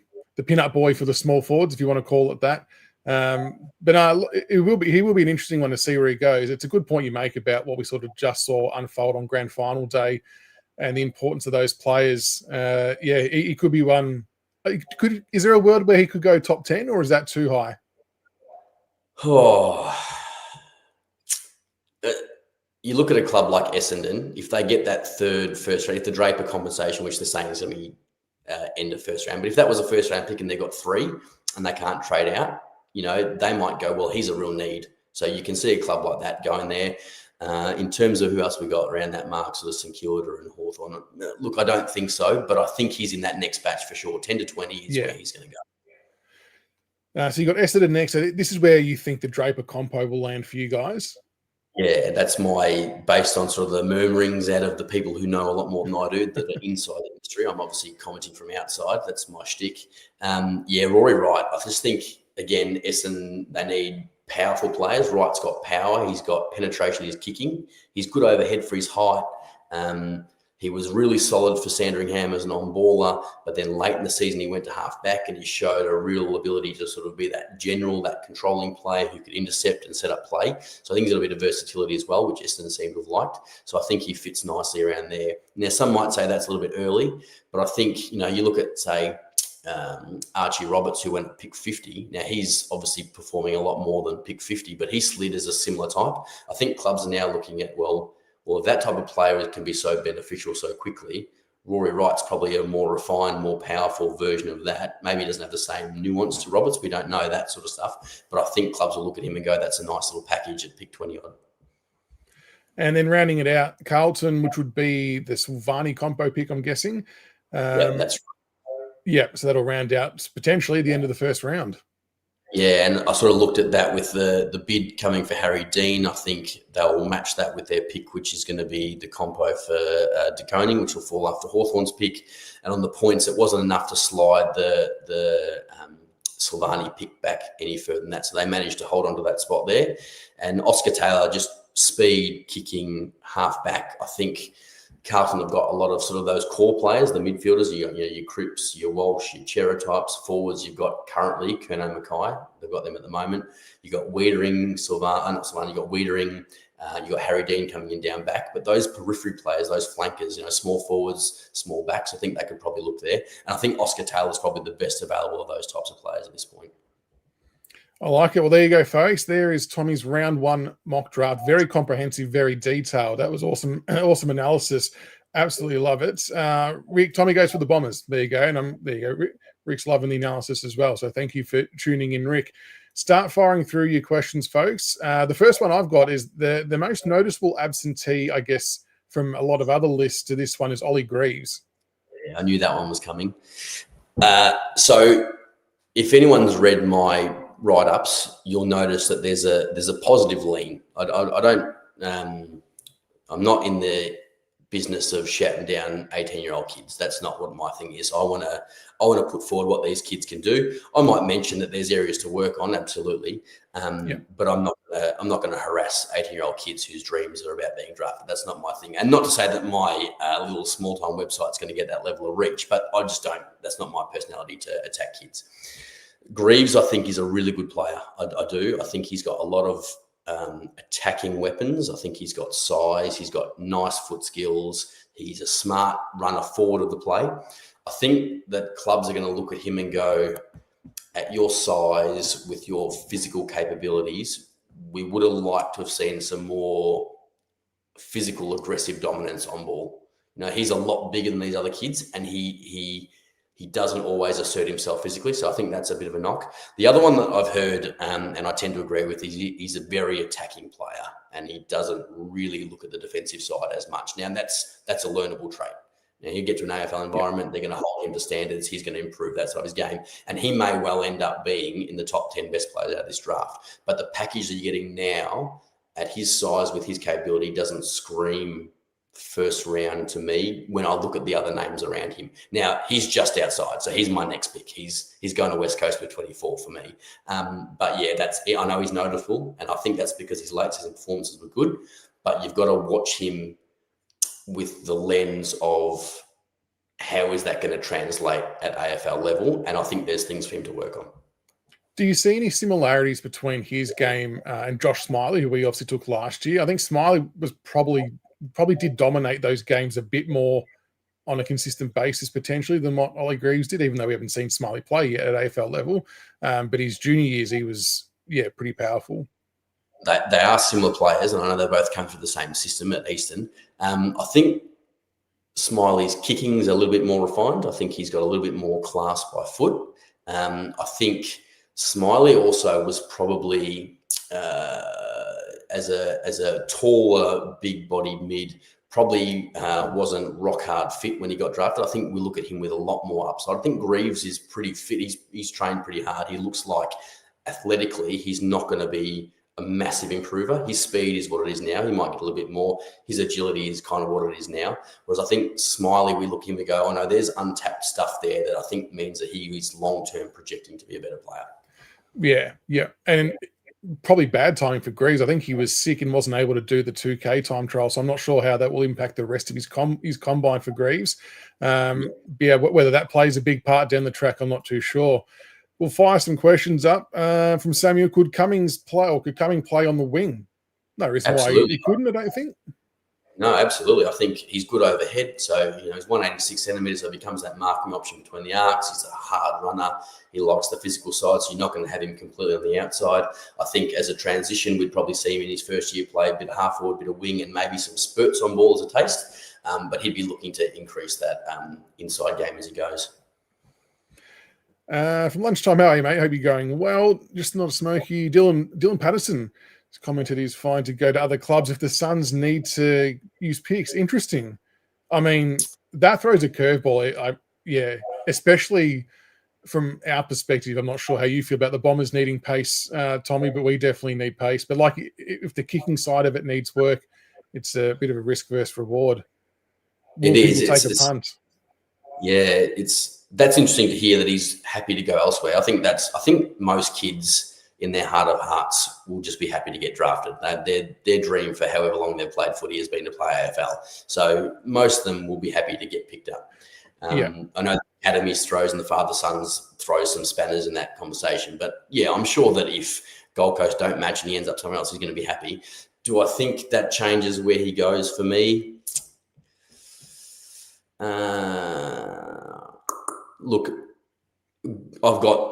pin-up boy for the small forwards, if you want to call it that. But he will be an interesting one to see where he goes. It's a good point you make about what we sort of just saw unfold on grand final day and the importance of those players. He could be one. Is there a world where he could go top 10, or is that too high? Oh, you look at a club like Essendon, if they get that first round, if the Draper compensation, which they're saying is going to be end of first round, but if that was a first round pick and they got 3 and they can't trade out, they might go, well, he's a real need. So you can see a club like that going there. In terms of who else we got around that mark, sort of St Kilda and Hawthorn, look, I don't think so, but I think he's in that next batch for sure. 10 to 20 is where he's going to go. So you got Essendon next. So this is where you think the Draper compo will land for you guys? Yeah, that's based on sort of the murmurings out of the people who know a lot more than I do that are inside the industry. I'm obviously commenting from outside. That's my shtick. Rory Wright. I just think, again, Essendon, they need powerful players. Wright's got power. He's got penetration. He's kicking. He's good overhead for his height. He was really solid for Sandringham as an on-baller, but then late in the season he went to half-back and he showed a real ability to sort of be that general, that controlling player who could intercept and set up play. So I think he's got a bit of versatility as well, which Essendon seemed to have liked. So I think he fits nicely around there. Now, some might say that's a little bit early, but I think, you look at, say, Archie Roberts, who went pick 50. Now, he's obviously performing a lot more than pick 50, but he slid as a similar type. I think clubs are now looking at, well, if that type of player can be so beneficial so quickly, Rory Wright's probably a more refined, more powerful version of that. Maybe he doesn't have the same nuance to Roberts. We don't know that sort of stuff. But I think clubs will look at him and go, that's a nice little package at pick 20-odd. And then rounding it out, Carlton, which would be the Silvani compo pick, I'm guessing. That's right. Yeah, so that'll round out potentially the end of the first round. Yeah, and I sort of looked at that with the bid coming for Harry Dean. I think they'll match that with their pick, which is going to be the compo for De Koning, which will fall after Hawthorn's pick. And on the points, it wasn't enough to slide the Silvani pick back any further than that. So they managed to hold on to that spot there. And Oscar Taylor, just speed, kicking, half back. I think Carlton have got a lot of sort of those core players, the midfielders. You got your Cripps, your Walsh, your Chera types. Forwards, you've got currently Kerno Mackay. They've got them at the moment. You got Wiedering, you got Wiedering. You got Harry Dean coming in down back. But those periphery players, those flankers, small forwards, small backs, I think they could probably look there. And I think Oscar Taylor is probably the best available of those types of players at this point. I like it. Well, there you go, folks. There is Tommy's round 1 mock draft. Very comprehensive, very detailed. That was awesome. Awesome analysis. Absolutely love it. Rick, Tommy goes for the Bombers. There you go. And there you go. Rick's loving the analysis as well. So thank you for tuning in, Rick. Start firing through your questions, folks. The first one I've got is the most noticeable absentee, I guess, from a lot of other lists to this one is Ollie Greaves. Yeah, I knew that one was coming. So if anyone's read my write-ups, you'll notice that there's a positive lean. I'm not in the business of shouting down 18-year-old kids. That's not what my thing is. I want to put forward what these kids can do. I might mention that there's areas to work on, absolutely, but I'm not going to harass 18-year-old kids whose dreams are about being drafted. That's not my thing. And not to say that my little small-time website's going to get that level of reach, but I just don't. That's not my personality to attack kids. Greaves, I think, is a really good player. I do. I think he's got a lot of attacking weapons. I think he's got size. He's got nice foot skills. He's a smart runner forward of the play. I think that clubs are going to look at him and go, at your size, with your physical capabilities, we would have liked to have seen some more physical, aggressive dominance on ball. He's a lot bigger than these other kids, and he doesn't always assert himself physically. So I think that's a bit of a knock. The other one that I've heard, and I tend to agree with, is he's a very attacking player and he doesn't really look at the defensive side as much. Now, that's a learnable trait. Now, you get to an AFL environment, they're going to hold him to standards. He's going to improve that side of his game. And he may well end up being in the top 10 best players out of this draft. But the package that you're getting now at his size with his capability doesn't scream first round to me when I look at the other names around him. Now, he's just outside, so he's my next pick. He's going to West Coast with 24 for me. But yeah, I know he's noticeable, and I think that's because his late season performances were good. but you've got to watch him with the lens of how is that going to translate at AFL level, and I think there's things for him to work on. Do you see any similarities between his game and Josh Smiley, who we obviously took last year? I think Smiley was probably did dominate those games a bit more on a consistent basis potentially than what Ollie Greaves did, even though we haven't seen Smiley play yet at AFL level. But his junior years, he was, pretty powerful. They are similar players, and I know they both come through the same system at Eastern. I think Smiley's kicking is a little bit more refined. I think he's got a little bit more class by foot. I think Smiley also was probably as a taller, big body mid, probably wasn't rock hard fit when he got drafted. I think we look at him with a lot more upside. I think Greaves is pretty fit. He's trained pretty hard. He looks like athletically he's not going to be a massive improver. His speed is what it is now. He might get a little bit more. His agility is kind of what it is now. Whereas I think Smiley, we look at him and go, oh no, there's untapped stuff there that I think means that he is long-term projecting to be a better player. Yeah. And probably bad timing for Greaves. I think he was sick and wasn't able to do the 2K time trial, so I'm not sure how that will impact the rest of his combine for Greaves. Whether that plays a big part down the track, I'm not too sure. We'll fire some questions up from Samuel. Could Cumming play on the wing? No reason why he couldn't, I don't think. No, absolutely. I think he's good overhead. So, he's 186 centimetres, so it becomes that marking option between the arcs. He's a hard runner. He likes the physical side, so you're not going to have him completely on the outside. I think as a transition, we'd probably see him in his first year play a bit of half forward, a bit of wing, and maybe some spurts on ball as a taste. But he'd be looking to increase that inside game as he goes. From lunchtime, how are you, mate? Hope you're going well. Just not a smoky. Dylan Patterson has commented he's fine to go to other clubs if the Suns need to use picks. Interesting. I mean, that throws a curveball. Especially from our perspective. I'm not sure how you feel about the Bombers needing pace, Tommy, but we definitely need pace. But if the kicking side of it needs work, it's a bit of a risk versus reward. It is. Take a punt. Yeah, that's interesting to hear that he's happy to go elsewhere. I think most kids in their heart of hearts will just be happy to get drafted. Their dream for however long they've played footy has been to play AFL. So most of them will be happy to get picked up. I know the Academies throws and the Father Sons throws some spanners in that conversation. But yeah, I'm sure that if Gold Coast don't match and he ends up somewhere else, he's going to be happy. Do I think that changes where he goes for me? Look,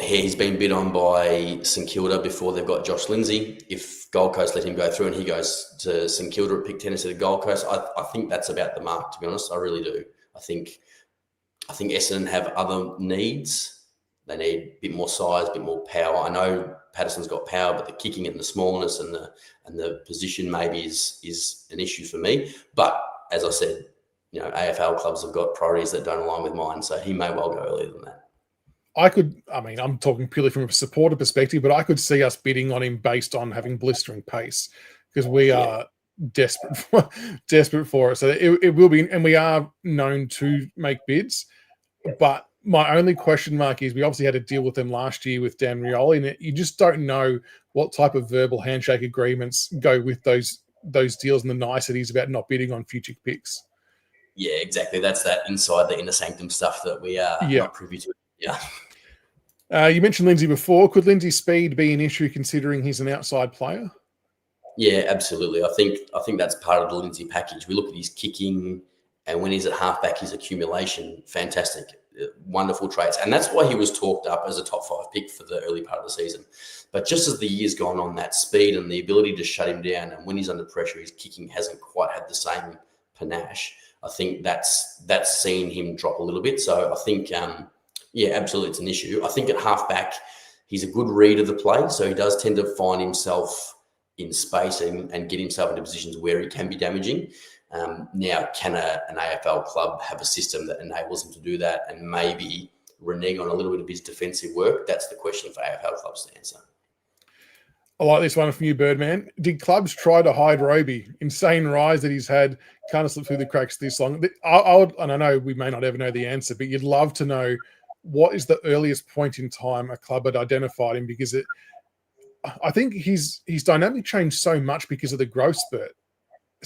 he's been bid on by St Kilda before they've got Josh Lindsay. If Gold Coast let him go through and he goes to St Kilda at pick 10 instead of Gold Coast, I think that's about the mark, to be honest. I really do. I think Essendon have other needs. They need a bit more size, a bit more power. I know Patterson's got power, but the kicking and the smallness and the position maybe is an issue for me. But as I said, AFL clubs have got priorities that don't align with mine, so he may well go earlier than that. I'm talking purely from a supporter perspective, but I could see us bidding on him based on having blistering pace because we are desperate for it. So it will be, and we are known to make bids. But my only question mark is we obviously had to deal with them last year with Dan Rioli, and you just don't know what type of verbal handshake agreements go with those deals and the niceties about not bidding on future picks. Yeah, exactly. That's that inside the inner sanctum stuff that we are not privy to. Yeah. You mentioned Lindsay before. Could Lindsay's speed be an issue considering he's an outside player? Yeah, absolutely. I think that's part of the Lindsay package. We look at his kicking, and when he's at halfback, his accumulation, fantastic, wonderful traits. And that's why he was talked up as a top 5 pick for the early part of the season. But just as the year's gone on, that speed and the ability to shut him down, and when he's under pressure, his kicking hasn't quite had the same panache. I think that's seen him drop a little bit. So I think, absolutely, it's an issue. I think at halfback, he's a good read of the play. So he does tend to find himself in space and get himself into positions where he can be damaging. Now, can an AFL club have a system that enables him to do that and maybe renege on a little bit of his defensive work? That's the question for AFL clubs to answer. I like this one from you, Birdman. Did clubs try to hide Roby? Insane rise that he's had, kind of slipped through the cracks this long. And I know we may not ever know the answer, but you'd love to know what is the earliest point in time a club had identified him, because I think his dynamic changed so much because of the growth spurt.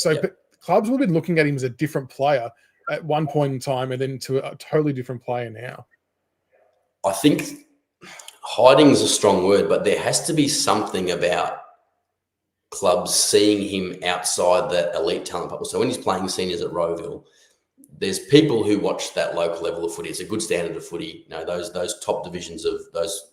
So clubs would have been looking at him as a different player at one point in time and then to a totally different player now. I think hiding is a strong word, but there has to be something about clubs seeing him outside that elite talent bubble. So when he's playing seniors at Rowville, there's people who watch that local level of footy. It's a good standard of footy. You know, those top divisions of those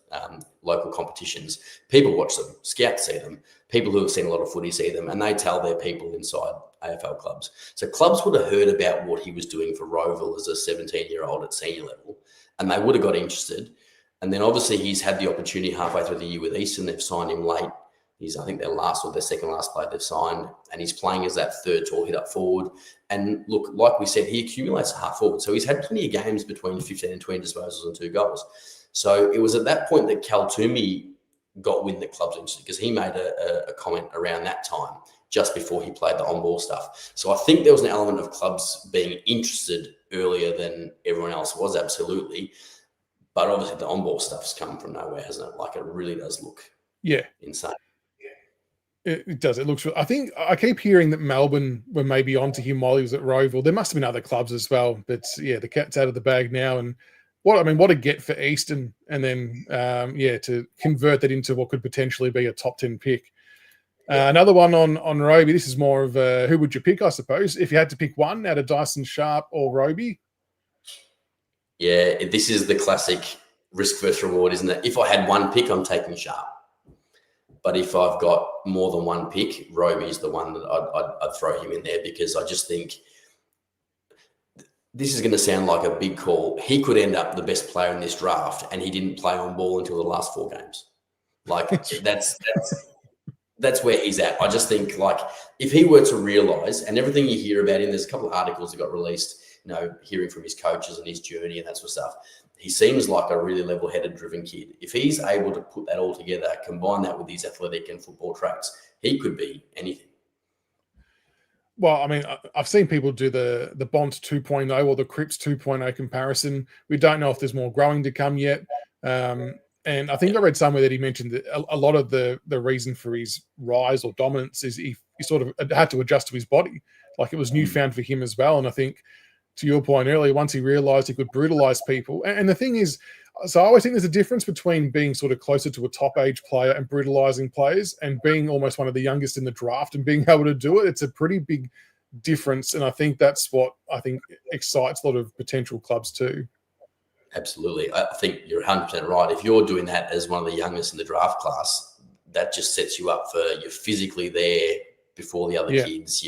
local competitions, people watch them, scouts see them, people who have seen a lot of footy see them, and they tell their people inside AFL clubs. So clubs would have heard about what he was doing for Rowville as a 17-year-old at senior level, and they would have got interested. And then obviously he's had the opportunity halfway through the year with Eastern. They've signed him late. He's, I think, their last or their second last player they've signed, and he's playing as that third tall hit up forward. And look, like we said, he accumulates a half forward. So he's had plenty of games between 15 and 20 disposals and 2 goals. So it was at that point that Cal Toomey got wind that clubs interested, because he made a comment around that time, just before he played the on-ball stuff. So I think there was an element of clubs being interested earlier than everyone else was, absolutely. But obviously the on-ball stuff's come from nowhere, hasn't it? Like, it really does look insane. It does. It looks. I think I keep hearing that Melbourne were maybe onto him while he was at Rowville. There must have been other clubs as well, but yeah, the cat's out of the bag now. And what a get for Easton, and then to convert that into what could potentially be a top 10 pick. Another one on Roby. This is more of who would you pick, I suppose, if you had to pick one out of Dyson Sharp or Roby? Yeah, this is the classic risk versus reward, isn't it? If I had one pick, I'm taking Sharp. But if I've got more than one pick, Roby's the one that I'd throw him in there, because I just think this is going to sound like a big call. He could end up the best player in this draft, and he didn't play on ball until the last 4 games. Like, that's where he's at. I just think, like, if he were to realise, and everything you hear about him, there's a couple of articles that got released, you know, hearing from his coaches and his journey and that sort of stuff. He seems like a really level-headed, driven kid. If he's able to put that all together, combine that with his athletic and football traits, he could be anything. Well, I mean, I've seen people do the Bont 2.0 or the Cripps 2.0 comparison. We don't know if there's more growing to come yet. And I think I read somewhere that he mentioned that a lot of the reason for his rise or dominance is he sort of had to adjust to his body. Like, it was newfound for him as well. And I think, to your point earlier, once he realised he could brutalise people. And the thing is, so I always think there's a difference between being sort of closer to a top age player and brutalising players, and being almost one of the youngest in the draft and being able to do it. It's a pretty big difference. And I think that's what I think excites a lot of potential clubs too. Absolutely. I think you're 100% right. If you're doing that as one of the youngest in the draft class, that just sets you up for, you're physically there before the other kids.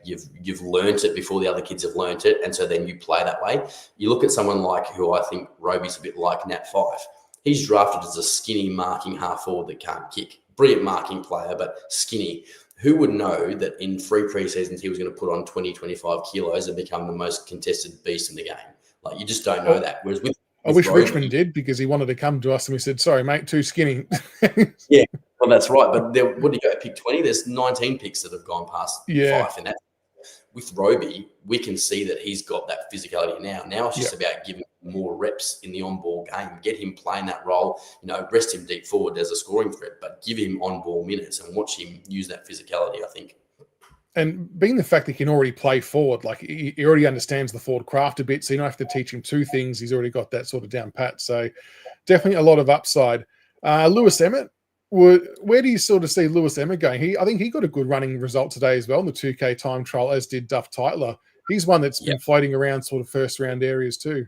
You've learnt it before the other kids have learnt it, and so then you play that way. You look at someone like, who I think Roby's a bit like, Nat Fyfe. He's drafted as a skinny marking half forward that can't kick. Brilliant marking player, but skinny. Who would know that in 3 preseasons he was going to put on 20, 25 kilos and become the most contested beast in the game? Like, you just don't know that. Whereas with I wish Roby, Richmond did, because he wanted to come to us and we said, sorry, mate, too skinny. Yeah, well, that's right. But what do you go, pick 20? There's 19 picks that have gone past Fyfe in that. With Roby, we can see that he's got that physicality now. Now it's just about giving him more reps in the on-ball game, get him playing that role, rest him deep forward as a scoring threat, but give him on-ball minutes and watch him use that physicality, I think. And being the fact that he can already play forward, like he already understands the forward craft a bit, so you don't have to teach him 2 things. He's already got that sort of down pat. So definitely a lot of upside. Lewis Emmett, where do you sort of see Lewis Emmett going? I think he got a good running result today as well in the 2K time trial, as did Duff Tytler. He's one that's been floating around sort of first round areas too.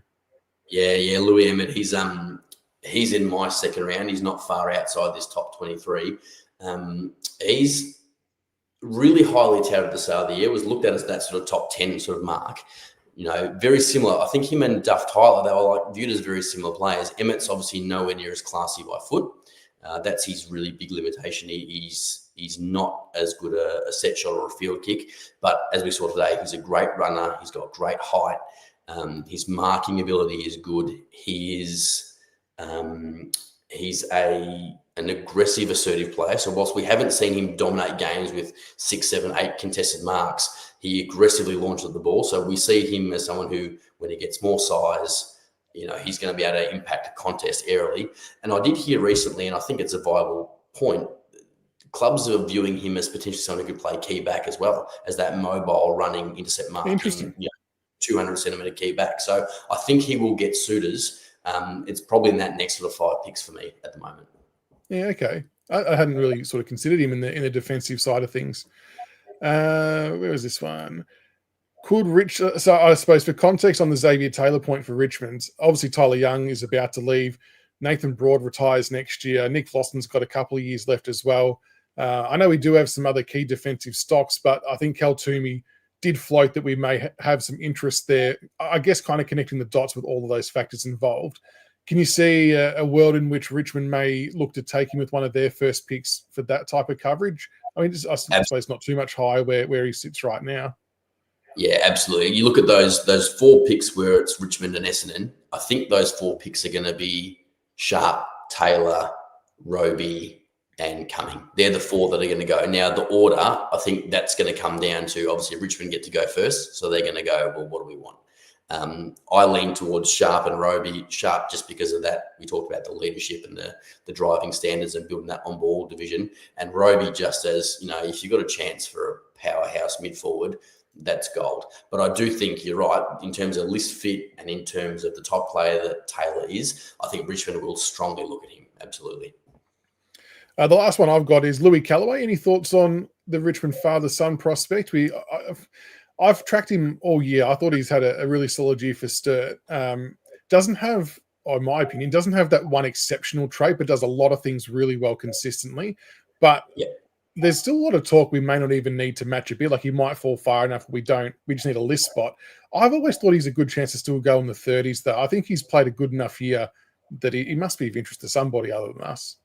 Yeah, Louis Emmett. He's in my second round. He's not far outside this top 23. He's really highly touted at the start of the year. Was looked at as that sort of top 10 sort of mark. Very similar. I think him and Duff Tytler, they were viewed as very similar players. Emmett's obviously nowhere near as classy by foot. That's his really big limitation. He's not as good a set shot or a field kick, but as we saw today, he's a great runner. He's got great height. His marking ability is good. He's an aggressive, assertive player. So whilst we haven't seen him dominate games with 6, 7, 8 contested marks, he aggressively launches the ball. So we see him as someone who, when he gets more size, he's going to be able to impact a contest aerially. And I did hear recently, and I think it's a viable point, clubs are viewing him as potentially someone who could play key back as well as that mobile running intercept marking, Interesting. 200 centimetre key back. So I think he will get suitors. It's probably in that next sort of 5 picks for me at the moment. Yeah, okay. I hadn't really sort of considered him in the defensive side of things. Where was this one? So I suppose for context on the Xavier Taylor point for Richmond, obviously Tyler Young is about to leave. Nathan Broad retires next year. Nick Floston's got a couple of years left as well. I know we do have some other key defensive stocks, but I think Cal Toomey did float that we may have some interest there. I guess kind of connecting the dots with all of those factors involved. Can you see a world in which Richmond may look to take him with one of their first picks for that type of coverage? I mean, I suppose not too much higher where he sits right now. Yeah, absolutely. You look at those 4 picks where it's Richmond and Essendon. I think those 4 picks are going to be Sharp, Taylor, Roby, and Cumming. They're the 4 that are going to go. Now, the order, I think that's going to come down to, obviously, Richmond get to go first. So they're going to go, well, what do we want? I lean towards Sharp and Roby. Sharp just because of that. We talked about the leadership and the driving standards and building that on-ball division. And Roby just as, if you've got a chance for a powerhouse mid-forward, that's gold. But I do think you're right in terms of list fit and in terms of the top player that Taylor is. I think Richmond will strongly look at him. Absolutely. The last one I've got is Louis Callaway. Any thoughts on the Richmond father-son prospect? I've tracked him all year. I thought he's had a really solid year for Sturt. Doesn't have, in my opinion, doesn't have that one exceptional trait, but does a lot of things really well consistently. But there's still a lot of talk we may not even need to match a bit. Like he might fall far enough. We don't. We just need a list spot. I've always thought he's a good chance to still go in the 30s, though. I think he's played a good enough year that he must be of interest to somebody other than us.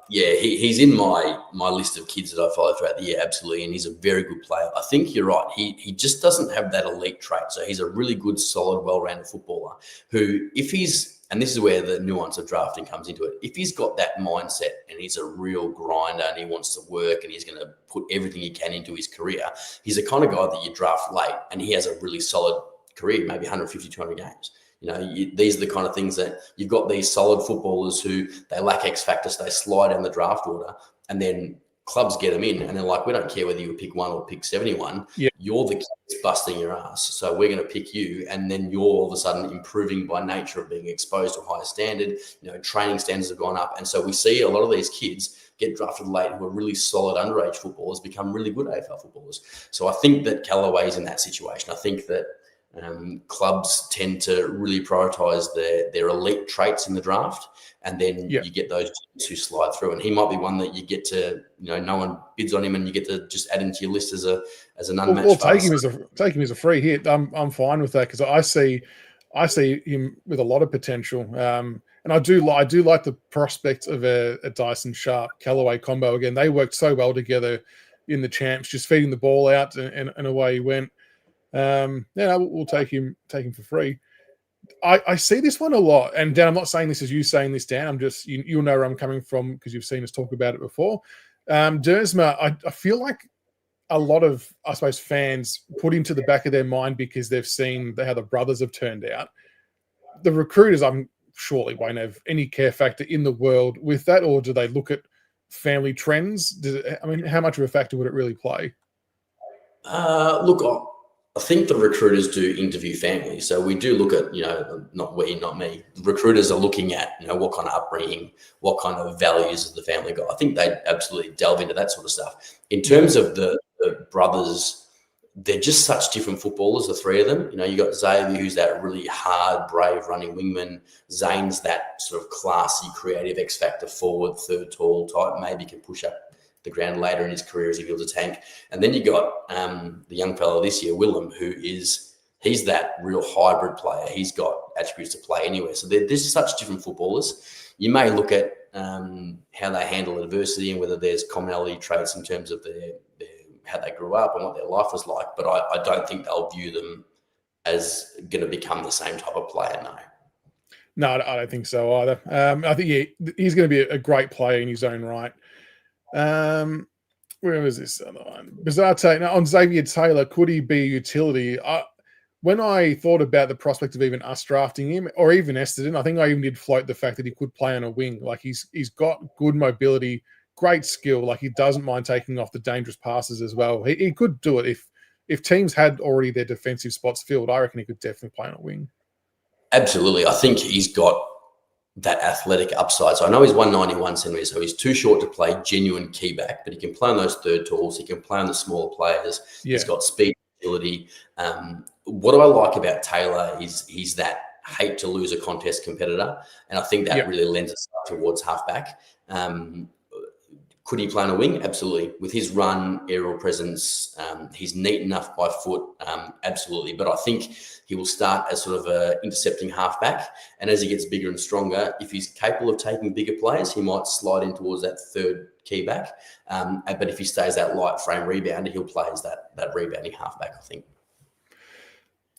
Yeah, he's in my list of kids that I follow throughout the year, absolutely, and he's a very good player. I think you're right. He just doesn't have that elite trait. So he's a really good, solid, well-rounded footballer who, if he's, and this is where the nuance of drafting comes into it, if he's got that mindset and he's a real grinder and he wants to work and he's going to put everything he can into his career, he's the kind of guy that you draft late and he has a really solid career, maybe 150, 200 games. These are the kind of things that you've got these solid footballers who they lack X factors. They slide down the draft order and then clubs get them in and they're like, we don't care whether you pick 1 or pick 71. Yeah. You're the kid that's busting your ass. So we're going to pick you. And then you're all of a sudden improving by nature of being exposed to a higher standard. Training standards have gone up. And so we see a lot of these kids get drafted late who are really solid underage footballers become really good AFL footballers. So I think that Callaway's in that situation. I think that clubs tend to really prioritise their elite traits in the draft, and then you get those who slide through. And he might be one that you get to, no one bids on him, and you get to just add him to your list as an unmatched. Well, take him as a free hit. I'm fine with that because I see him with a lot of potential. And I do like the prospect of a Dyson Sharp Callaway combo again. They worked so well together in the champs, just feeding the ball out and away he went. We'll take him for free. I see this one a lot, and Dan, I'm not saying this as you saying this, Dan. I'm just you'll know where I'm coming from because you've seen us talk about it before. Dersma, I feel like a lot of, I suppose, fans put him to the back of their mind because they've seen how the brothers have turned out. The recruiters, I'm surely won't have any care factor in the world with that, or do they look at family trends? How much of a factor would it really play? Look, I think the recruiters do interview families. So we do look at, not we, not me. The recruiters are looking at, what kind of upbringing, what kind of values has the family got. I think they absolutely delve into that sort of stuff. In terms of the brothers, they're just such different footballers, the 3 of them. You got Xavier, who's that really hard, brave running wingman. Zane's that sort of classy, creative X-factor forward, third tall type, maybe can push up the ground later in his career as he builds a tank. And then you got the young fellow this year, Willem, he's that real hybrid player. He's got attributes to play anywhere. So there's such different footballers. You may look at how they handle adversity and whether there's commonality traits in terms of their how they grew up and what their life was like. But I don't think they'll view them as going to become the same type of player, no. No, I don't think so either. I think he's going to be a great player in his own right. Where was this other one? Bizarre take. Now, on Xavier Taylor, could he be a utility? When I thought about the prospect of even us drafting him, or even Essendon, I think I even did float the fact that he could play on a wing. Like he's got good mobility, great skill. Like, he doesn't mind taking off the dangerous passes as well. He could do it if teams had already their defensive spots filled. I reckon he could definitely play on a wing. Absolutely. I think he's got that athletic upside. So I know he's 191 centimeters, so he's too short to play genuine key back, but he can play on those third talls. He can play on the smaller players. Yeah. He's got speed, agility. What do I like about Taylor is he's that hate to lose a contest competitor, and I think that really lends itself towards halfback. Could he play on a wing? Absolutely. With his run, aerial presence, he's neat enough by foot, absolutely. But I think he will start as sort of a intercepting halfback, and as he gets bigger and stronger, if he's capable of taking bigger players, he might slide in towards that third key back. But if he stays that light frame rebounder, he'll play as that rebounding halfback, I think.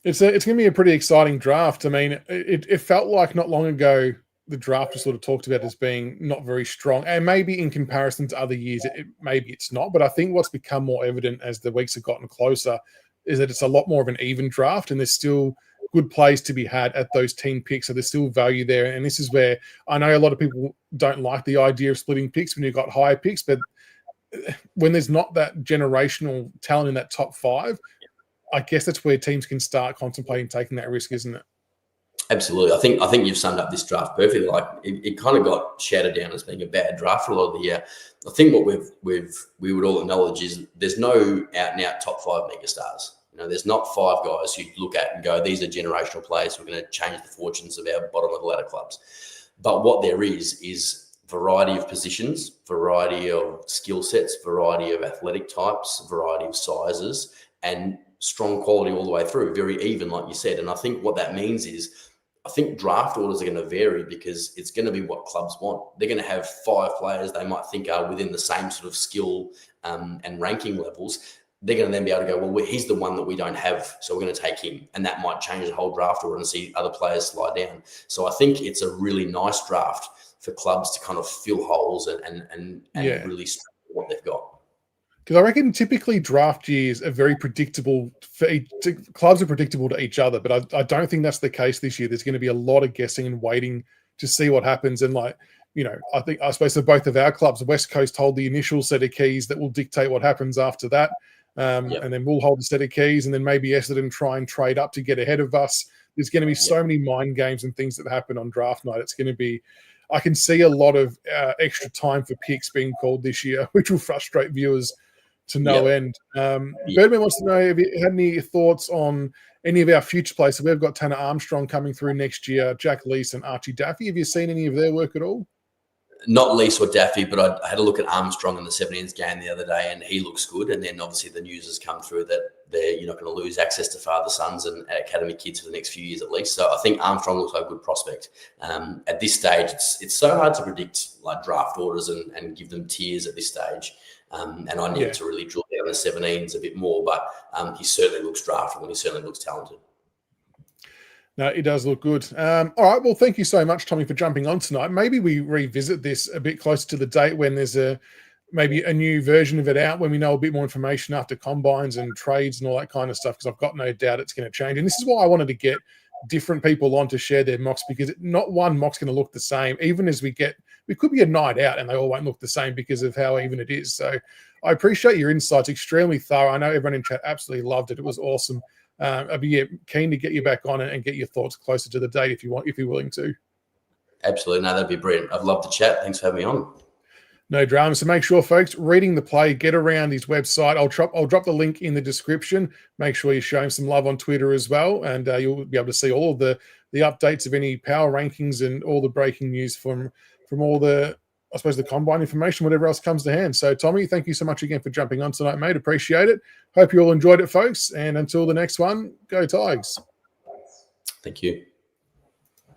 It's going to be a pretty exciting draft. I mean, it felt like not long ago the draft was sort of talked about as being not very strong, and maybe in comparison to other years, maybe it's not. But I think what's become more evident as the weeks have gotten closer is that it's a lot more of an even draft, and there's still good plays to be had at those team picks. So there's still value there. And this is where I know a lot of people don't like the idea of splitting picks when you've got higher picks, but when there's not that generational talent in that top 5, I guess that's where teams can start contemplating taking that risk, isn't it? Absolutely. I think you've summed up this draft perfectly. Like, it kind of got shouted down as being a bad draft for a lot of the year. I think what we would all acknowledge is there's no out and out top 5 megastars. You know, there's not 5 guys you look at and go, these are generational players who are going to change the fortunes of our bottom of the ladder clubs. But what there is variety of positions, variety of skill sets, variety of athletic types, variety of sizes, and strong quality all the way through, very even, like you said. And I think what that means is, I think draft orders are going to vary because it's going to be what clubs want. They're going to have 5 players they might think are within the same sort of skill and ranking levels. They're going to then be able to go, well, he's the one that we don't have, so we're going to take him. And that might change the whole draft order and see other players slide down. So I think it's a really nice draft for clubs to kind of fill holes and really strengthen what they've got. Because I reckon typically draft years are very predictable. Clubs are predictable to each other, but I don't think that's the case this year. There's going to be a lot of guessing and waiting to see what happens. And I suppose for both of our clubs, West Coast hold the initial set of keys that will dictate what happens after that. And then we'll hold the set of keys, and then maybe Essendon try and trade up to get ahead of us. There's going to be so many mind games and things that happen on draft night. It's going to be, I can see a lot of extra time for picks being called this year, which will frustrate viewers to no end. Birdman wants to know, have you had any thoughts on any of our future players? So we've got Tanner Armstrong coming through next year, Jack Lees and Archie Daffy. Have you seen any of their work at all? Not Lees or Daffy, but I had a look at Armstrong in the 17s game the other day, and he looks good. And then obviously the news has come through that you're not going to lose access to father sons and academy kids for the next few years at least. So I think Armstrong looks like a good prospect. At this stage, it's so hard to predict like draft orders and give them tiers at this stage. And I need to really drill down the 17s a bit more, but he certainly looks draftable and he certainly looks talented. No, it does look good. All right. Well, thank you so much, Tommy, for jumping on tonight. Maybe we revisit this a bit closer to the date when there's maybe a new version of it out, when we know a bit more information after combines and trades and all that kind of stuff, because I've got no doubt it's going to change. And this is why I wanted to get different people on to share their mocks, because not one mock's going to look the same. Even as we could be a night out and they all won't look the same because of how even it is. So I appreciate your insights, extremely thorough. I know everyone in chat absolutely loved it. It was awesome. I'd be keen to get you back on and get your thoughts closer to the date if you're willing to. Absolutely. No, that'd be brilliant. I'd love to chat. Thanks for having me on. No drama. So make sure, folks, reading the play, get around his website. I'll drop the link in the description. Make sure you show him some love on Twitter as well, and you'll be able to see all of the updates of any power rankings and all the breaking news from all the, I suppose, the combine information, whatever else comes to hand. So, Tommy, thank you so much again for jumping on tonight, mate. Appreciate it. Hope you all enjoyed it, folks. And until the next one, go Tigers. Thank you.